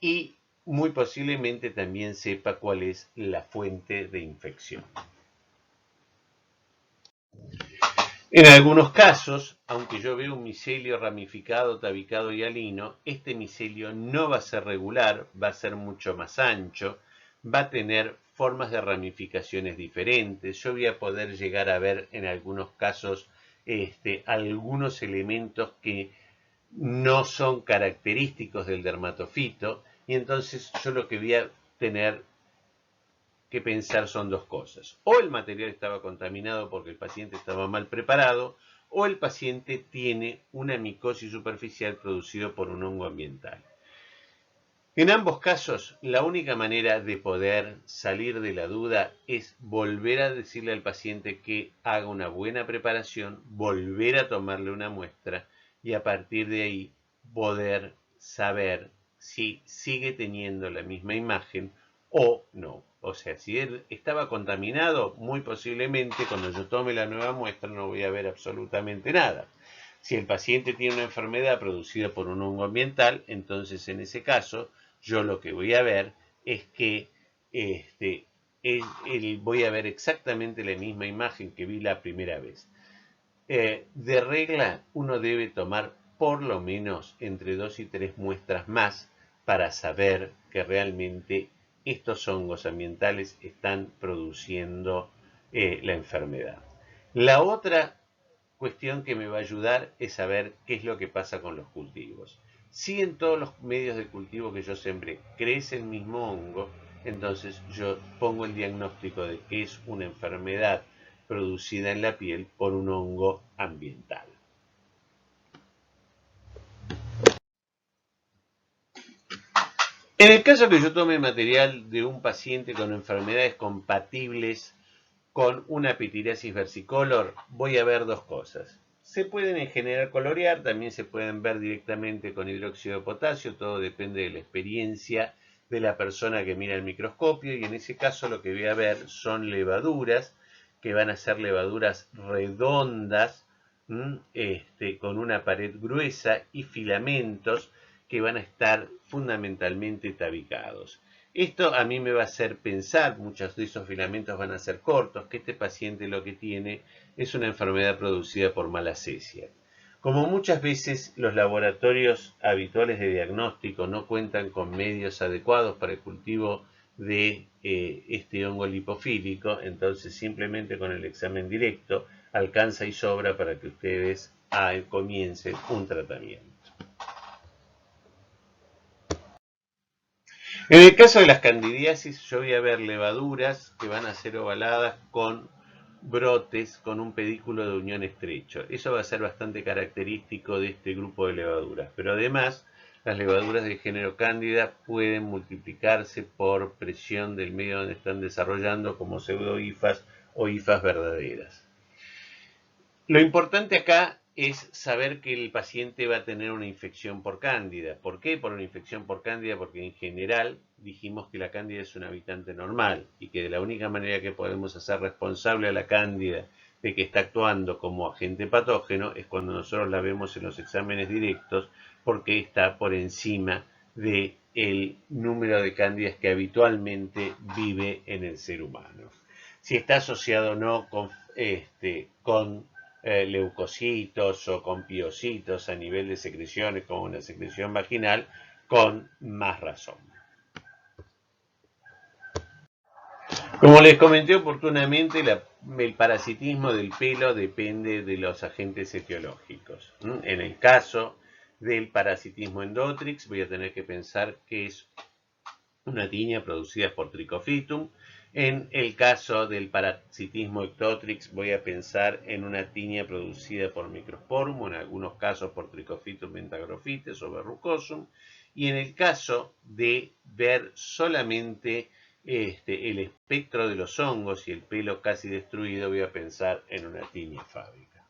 y muy posiblemente también sepa cuál es la fuente de infección. En algunos casos, aunque yo veo un micelio ramificado, tabicado y alino, este micelio no va a ser regular, va a ser mucho más ancho, va a tener formas de ramificaciones diferentes. Yo voy a poder llegar a ver en algunos casos algunos elementos que no son característicos del dermatofito, y entonces yo lo que voy a tener que pensar son dos cosas. O el material estaba contaminado porque el paciente estaba mal preparado, o el paciente tiene una micosis superficial producida por un hongo ambiental. En ambos casos, la única manera de poder salir de la duda es volver a decirle al paciente que haga una buena preparación, volver a tomarle una muestra y a partir de ahí poder saber si sigue teniendo la misma imagen o no. O sea, si él estaba contaminado, muy posiblemente cuando yo tome la nueva muestra no voy a ver absolutamente nada. Si el paciente tiene una enfermedad producida por un hongo ambiental, entonces en ese caso yo lo que voy a ver es que voy a ver exactamente la misma imagen que vi la primera vez. De regla, uno debe tomar por lo menos entre 2 y 3 muestras más para saber que realmente estos hongos ambientales están produciendo la enfermedad. La otra cuestión que me va a ayudar es saber qué es lo que pasa con los cultivos. Si en todos los medios de cultivo que yo sembré crece el mismo hongo, entonces yo pongo el diagnóstico de que es una enfermedad producida en la piel por un hongo ambiental. En el caso que yo tome material de un paciente con enfermedades compatibles con una pitiriasis versicolor, voy a ver dos cosas. Se pueden en general colorear, también se pueden ver directamente con hidróxido de potasio, todo depende de la experiencia de la persona que mira el microscopio, y en ese caso lo que voy a ver son levaduras, que van a ser levaduras redondas, con una pared gruesa, y filamentos que van a estar fundamentalmente tabicados. Esto a mí me va a hacer pensar, muchos de esos filamentos van a ser cortos, que este paciente lo que tiene es una enfermedad producida por malacesia. Como muchas veces los laboratorios habituales de diagnóstico no cuentan con medios adecuados para el cultivo de este hongo lipofílico, entonces simplemente con el examen directo alcanza y sobra para que ustedes comiencen un tratamiento. En el caso de las candidiasis, yo voy a ver levaduras que van a ser ovaladas con brotes con un pedículo de unión estrecho. Eso va a ser bastante característico de este grupo de levaduras. Pero además, las levaduras del género Cándida pueden multiplicarse por presión del medio donde están desarrollando, como pseudohifas o hifas verdaderas. Lo importante acá es saber que el paciente va a tener una infección por cándida. ¿Por qué por una infección por cándida? Porque en general dijimos que la cándida es un habitante normal y que de la única manera que podemos hacer responsable a la cándida de que está actuando como agente patógeno es cuando nosotros la vemos en los exámenes directos, porque está por encima del número de cándidas que habitualmente vive en el ser humano. Si está asociado o no con leucocitos o con piocitos a nivel de secreciones como una secreción vaginal, con más razón. Como les comenté oportunamente, el parasitismo del pelo depende de los agentes etiológicos. En el caso del parasitismo endotrix, voy a tener que pensar que es una tiña producida por Trichophytum. En el caso del parasitismo ectotrix, voy a pensar en una tiña producida por Microsporum, o en algunos casos por Trichophytum pentagrophytes o verrucosum. Y en el caso de ver solamente el espectro de los hongos y el pelo casi destruido, voy a pensar en una tiña fábrica.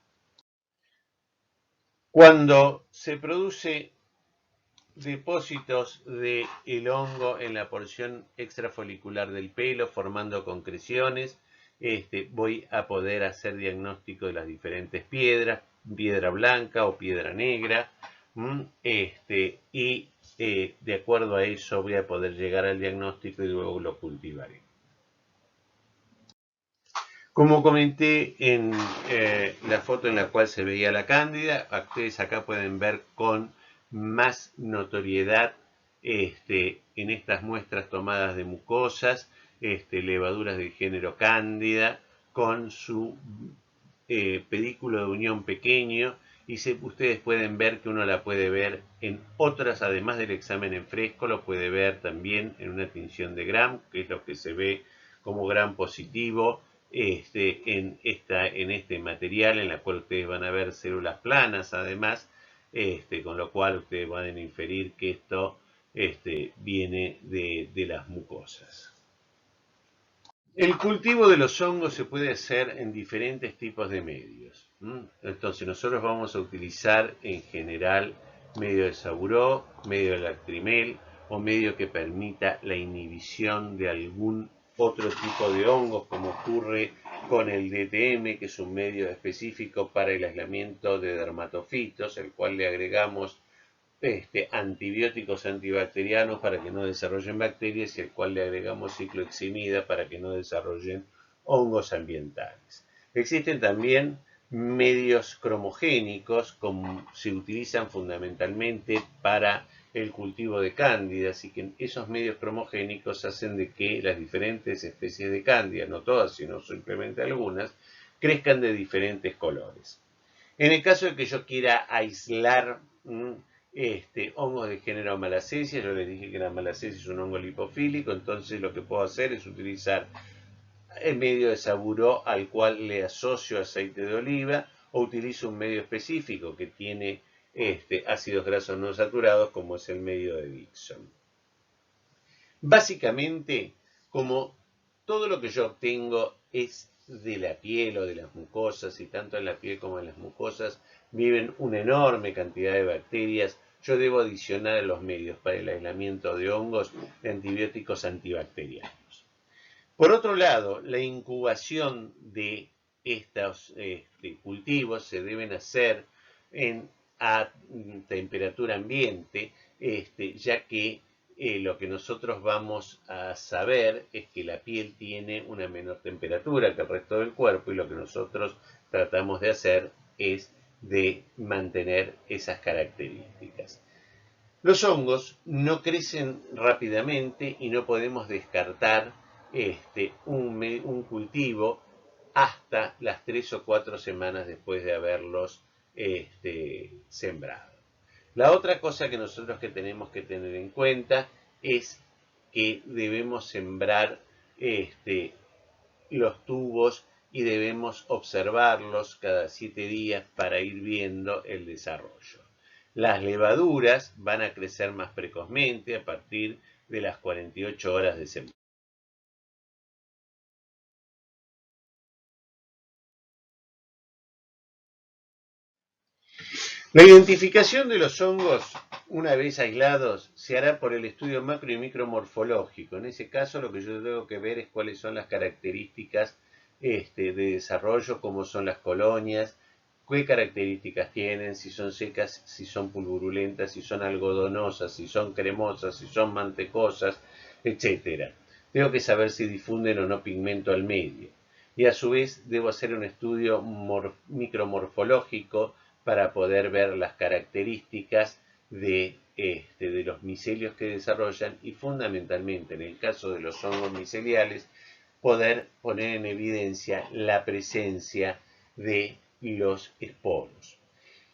Cuando se produce depósitos del hongo en la porción extrafolicular del pelo formando concreciones, voy a poder hacer diagnóstico de las diferentes piedras, piedra blanca o piedra negra, y de acuerdo a eso voy a poder llegar al diagnóstico y luego lo cultivaré. Como comenté en la foto en la cual se veía la cándida, ustedes acá pueden ver con más notoriedad en estas muestras tomadas de mucosas, levaduras del género cándida, con su pedículo de unión pequeño, y ustedes pueden ver que uno la puede ver en otras, además del examen en fresco, lo puede ver también en una tinción de Gram, que es lo que se ve como Gram positivo, en este material, en la cual ustedes van a ver células planas además, con lo cual ustedes pueden inferir que esto viene de las mucosas. El cultivo de los hongos se puede hacer en diferentes tipos de medios. Entonces nosotros vamos a utilizar en general medio de Saburó, medio de Lactrimel o medio que permita la inhibición de algún otro tipo de hongos, como ocurre con el DTM, que es un medio específico para el aislamiento de dermatofitos, el cual le agregamos antibióticos antibacterianos para que no desarrollen bacterias y al cual le agregamos cicloheximida para que no desarrollen hongos ambientales. Existen también medios cromogénicos, como se utilizan fundamentalmente para el cultivo de cándidas, y que esos medios cromogénicos hacen de que las diferentes especies de cándida, no todas, sino simplemente algunas, crezcan de diferentes colores. En el caso de que yo quiera aislar hongos de género Malassezia, yo les dije que la Malassezia es un hongo lipofílico, entonces lo que puedo hacer es utilizar el medio de Saburó al cual le asocio aceite de oliva, o utilizo un medio específico que tiene ácidos grasos no saturados, como es el medio de Dixon. Básicamente, como todo lo que yo obtengo es de la piel o de las mucosas, y tanto en la piel como en las mucosas viven una enorme cantidad de bacterias, yo debo adicionar a los medios para el aislamiento de hongos de antibióticos antibacterianos. Por otro lado, la incubación de estos cultivos se deben hacer a temperatura ambiente, ya que lo que nosotros vamos a saber es que la piel tiene una menor temperatura que el resto del cuerpo, y lo que nosotros tratamos de hacer es de mantener esas características. Los hongos no crecen rápidamente y no podemos descartar un cultivo hasta las 3 o 4 semanas después de haberlos sembrado. La otra cosa que nosotros tenemos que tener en cuenta es que debemos sembrar los tubos y debemos observarlos cada 7 días para ir viendo el desarrollo. Las levaduras van a crecer más precozmente a partir de las 48 horas de sembrado. La identificación de los hongos, una vez aislados, se hará por el estudio macro y micromorfológico. En ese caso, lo que yo tengo que ver es cuáles son las características de desarrollo, cómo son las colonias, qué características tienen, si son secas, si son pulvurulentas, si son algodonosas, si son cremosas, si son mantecosas, etc. Tengo que saber si difunden o no pigmento al medio. Y a su vez debo hacer un estudio micromorfológico para poder ver las características de los micelios que desarrollan, y fundamentalmente en el caso de los hongos miceliales poder poner en evidencia la presencia de los esporos.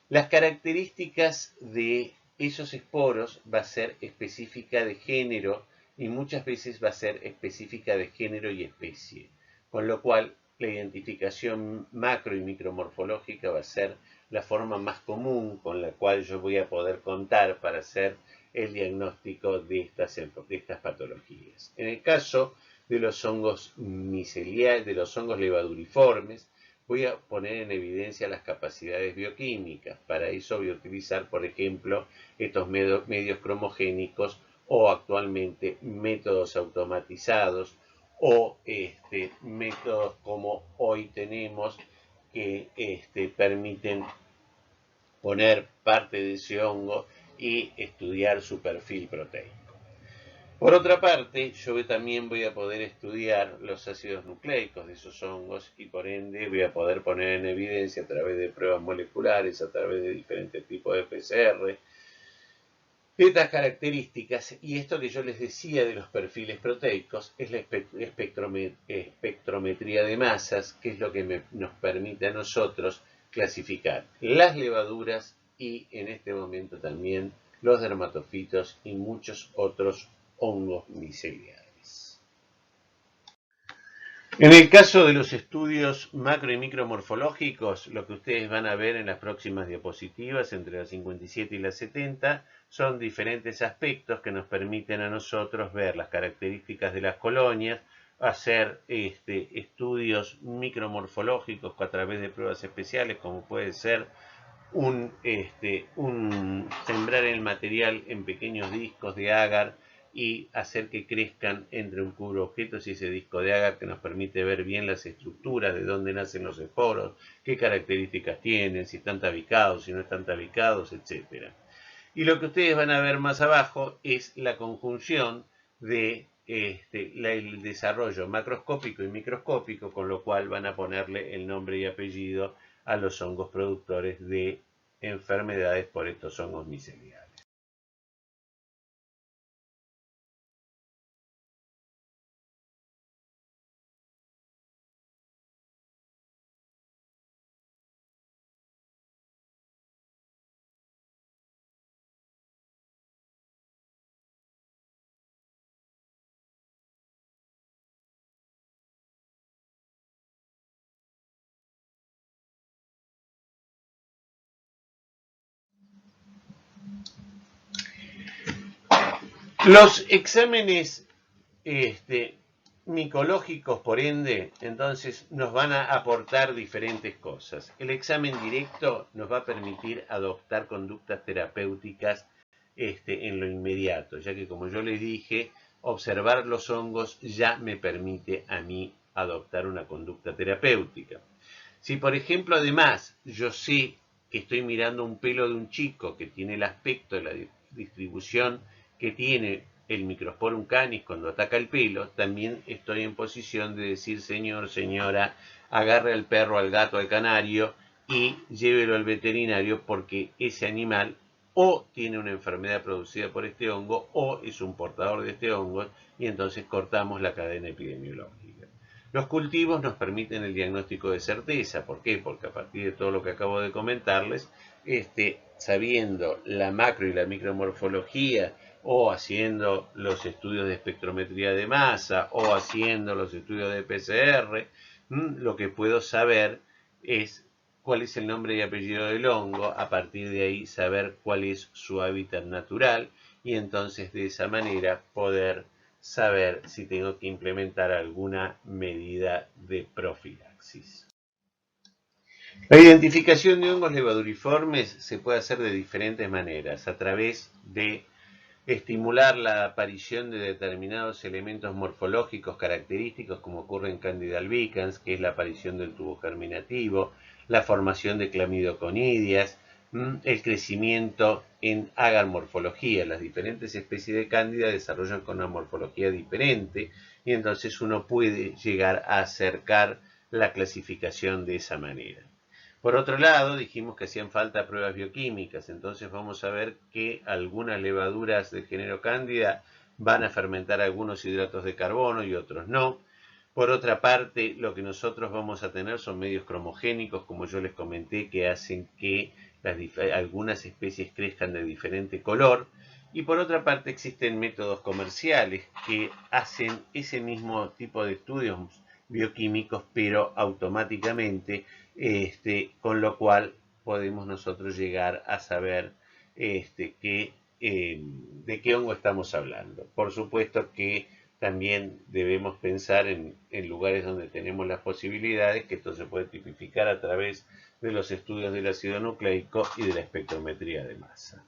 Las características de esos esporos va a ser específica de género, y muchas veces va a ser específica de género y especie, con lo cual la identificación macro y micromorfológica va a ser la forma más común con la cual yo voy a poder contar para hacer el diagnóstico de estas patologías. En el caso de los hongos miceliales, de los hongos levaduriformes, voy a poner en evidencia las capacidades bioquímicas. Para eso voy a utilizar, por ejemplo, estos medios cromogénicos, o actualmente métodos automatizados, o métodos como hoy tenemos que permiten poner parte de ese hongo y estudiar su perfil proteico. Por otra parte, yo también voy a poder estudiar los ácidos nucleicos de esos hongos, y por ende voy a poder poner en evidencia a través de pruebas moleculares, a través de diferentes tipos de PCR, estas características. Y esto que yo les decía de los perfiles proteicos es la espectrometría de masas, que es lo que nos permite a nosotros clasificar las levaduras y en este momento también los dermatofitos y muchos otros hongos miceliales. En el caso de los estudios macro y micromorfológicos, lo que ustedes van a ver en las próximas diapositivas, entre las 57 y las 70, son diferentes aspectos que nos permiten a nosotros ver las características de las colonias, hacer estudios micromorfológicos a través de pruebas especiales, como puede ser sembrar el material en pequeños discos de agar y hacer que crezcan entre un cubro objetos y ese disco de agar que nos permite ver bien las estructuras, de dónde nacen los esporos, qué características tienen, si están tabicados, si no están tabicados, etc. Y lo que ustedes van a ver más abajo es la conjunción de el desarrollo macroscópico y microscópico, con lo cual van a ponerle el nombre y apellido a los hongos productores de enfermedades por estos hongos miceliales. Los exámenes micológicos, por ende, entonces nos van a aportar diferentes cosas. El examen directo nos va a permitir adoptar conductas terapéuticas en lo inmediato, ya que, como yo les dije, observar los hongos ya me permite a mí adoptar una conducta terapéutica. Si, por ejemplo, además yo sé que estoy mirando un pelo de un chico que tiene el aspecto de la distribución que tiene el Microsporum canis cuando ataca el pelo, también estoy en posición de decir: señor, señora, agarre al perro, al gato, al canario y llévelo al veterinario, porque ese animal o tiene una enfermedad producida por este hongo o es un portador de este hongo, y entonces cortamos la cadena epidemiológica. Los cultivos nos permiten el diagnóstico de certeza. ¿Por qué? Porque a partir de todo lo que acabo de comentarles, sabiendo la macro y la micromorfología, o haciendo los estudios de espectrometría de masa, o haciendo los estudios de PCR, lo que puedo saber es cuál es el nombre y apellido del hongo, a partir de ahí saber cuál es su hábitat natural, y entonces de esa manera poder saber si tengo que implementar alguna medida de profilaxis. La identificación de hongos levaduriformes se puede hacer de diferentes maneras, a través de estimular la aparición de determinados elementos morfológicos característicos, como ocurre en Candida albicans, que es la aparición del tubo germinativo, la formación de clamidoconidias, el crecimiento en agarmorfología. Las diferentes especies de cándida desarrollan con una morfología diferente, y entonces uno puede llegar a acercar la clasificación de esa manera. Por otro lado, dijimos que hacían falta pruebas bioquímicas, entonces vamos a ver que algunas levaduras del género cándida van a fermentar algunos hidratos de carbono y otros no. Por otra parte, lo que nosotros vamos a tener son medios cromogénicos, como yo les comenté, que hacen que algunas especies crezcan de diferente color. Y por otra parte, existen métodos comerciales que hacen ese mismo tipo de estudios bioquímicos, pero automáticamente, con lo cual podemos nosotros llegar a saber de qué hongo estamos hablando. Por supuesto que también debemos pensar en lugares donde tenemos las posibilidades, que esto se puede tipificar a través de los estudios del ácido nucleico y de la espectrometría de masa.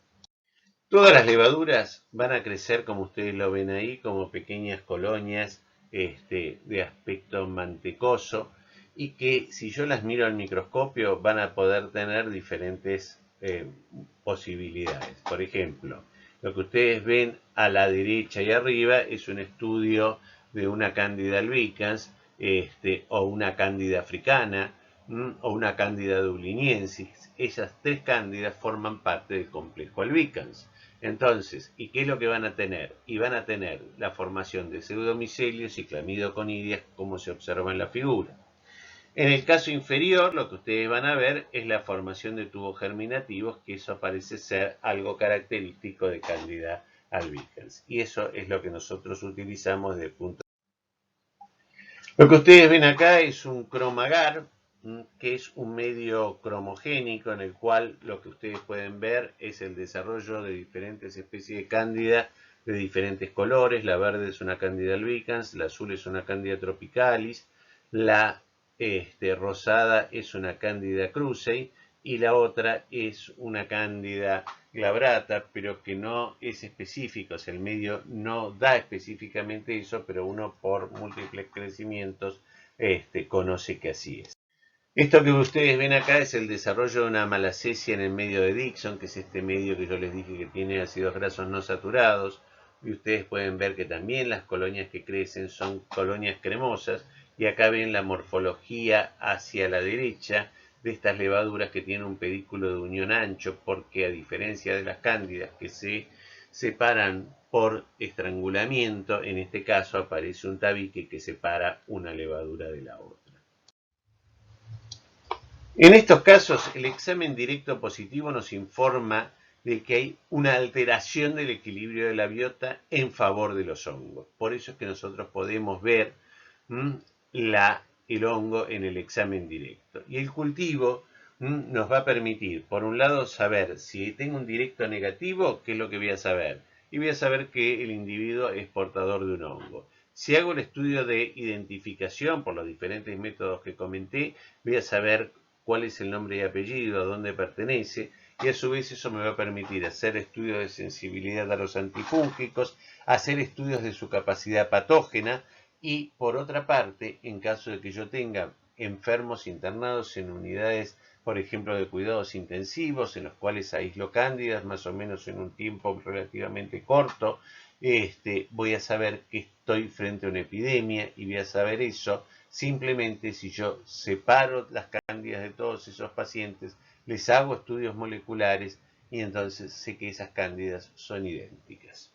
Todas las levaduras van a crecer, como ustedes lo ven ahí, como pequeñas colonias de aspecto mantecoso, y que si yo las miro al microscopio van a poder tener diferentes posibilidades. Por ejemplo, lo que ustedes ven a la derecha y arriba es un estudio de una Candida albicans, o una Cándida africana, o una Cándida dubliniensis. Esas tres cándidas forman parte del complejo albicans. Entonces, ¿y qué es lo que van a tener? Y van a tener la formación de pseudomicelios y clamidoconidias, como se observa en la figura. En el caso inferior, lo que ustedes van a ver es la formación de tubos germinativos, que eso parece ser algo característico de Candida albicans. Y eso es lo que nosotros utilizamos desde el punto. Lo que ustedes ven acá es un cromagar, que es un medio cromogénico en el cual lo que ustedes pueden ver es el desarrollo de diferentes especies de cándida de diferentes colores. La verde es una cándida albicans, la azul es una cándida tropicalis, la rosada es una cándida crucei y la otra es una cándida glabrata, pero que no es específico, o sea, el medio no da específicamente eso, pero uno por múltiples crecimientos conoce que así es. Esto que ustedes ven acá es el desarrollo de una malacesia en el medio de Dixon, que es este medio que yo les dije que tiene ácidos grasos no saturados, y ustedes pueden ver que también las colonias que crecen son colonias cremosas, y acá ven la morfología hacia la derecha de estas levaduras que tienen un pedículo de unión ancho, porque a diferencia de las cándidas que se separan por estrangulamiento, en este caso aparece un tabique que separa una levadura de la otra. En estos casos, el examen directo positivo nos informa de que hay una alteración del equilibrio de la biota en favor de los hongos. Por eso es que nosotros podemos ver el hongo en el examen directo. Y el cultivo nos va a permitir, por un lado, saber si tengo un directo negativo, qué es lo que voy a saber. Y voy a saber que el individuo es portador de un hongo. Si hago el estudio de identificación por los diferentes métodos que comenté, voy a saber cuál es el nombre y apellido, a dónde pertenece, y a su vez eso me va a permitir hacer estudios de sensibilidad a los antifúngicos, hacer estudios de su capacidad patógena, y por otra parte, en caso de que yo tenga enfermos internados en unidades, por ejemplo, de cuidados intensivos, en los cuales aíslo cándidas más o menos en un tiempo relativamente corto, voy a saber que estoy frente a una epidemia y voy a saber eso simplemente si yo separo las cándidas de todos esos pacientes, les hago estudios moleculares y entonces sé que esas cándidas son idénticas.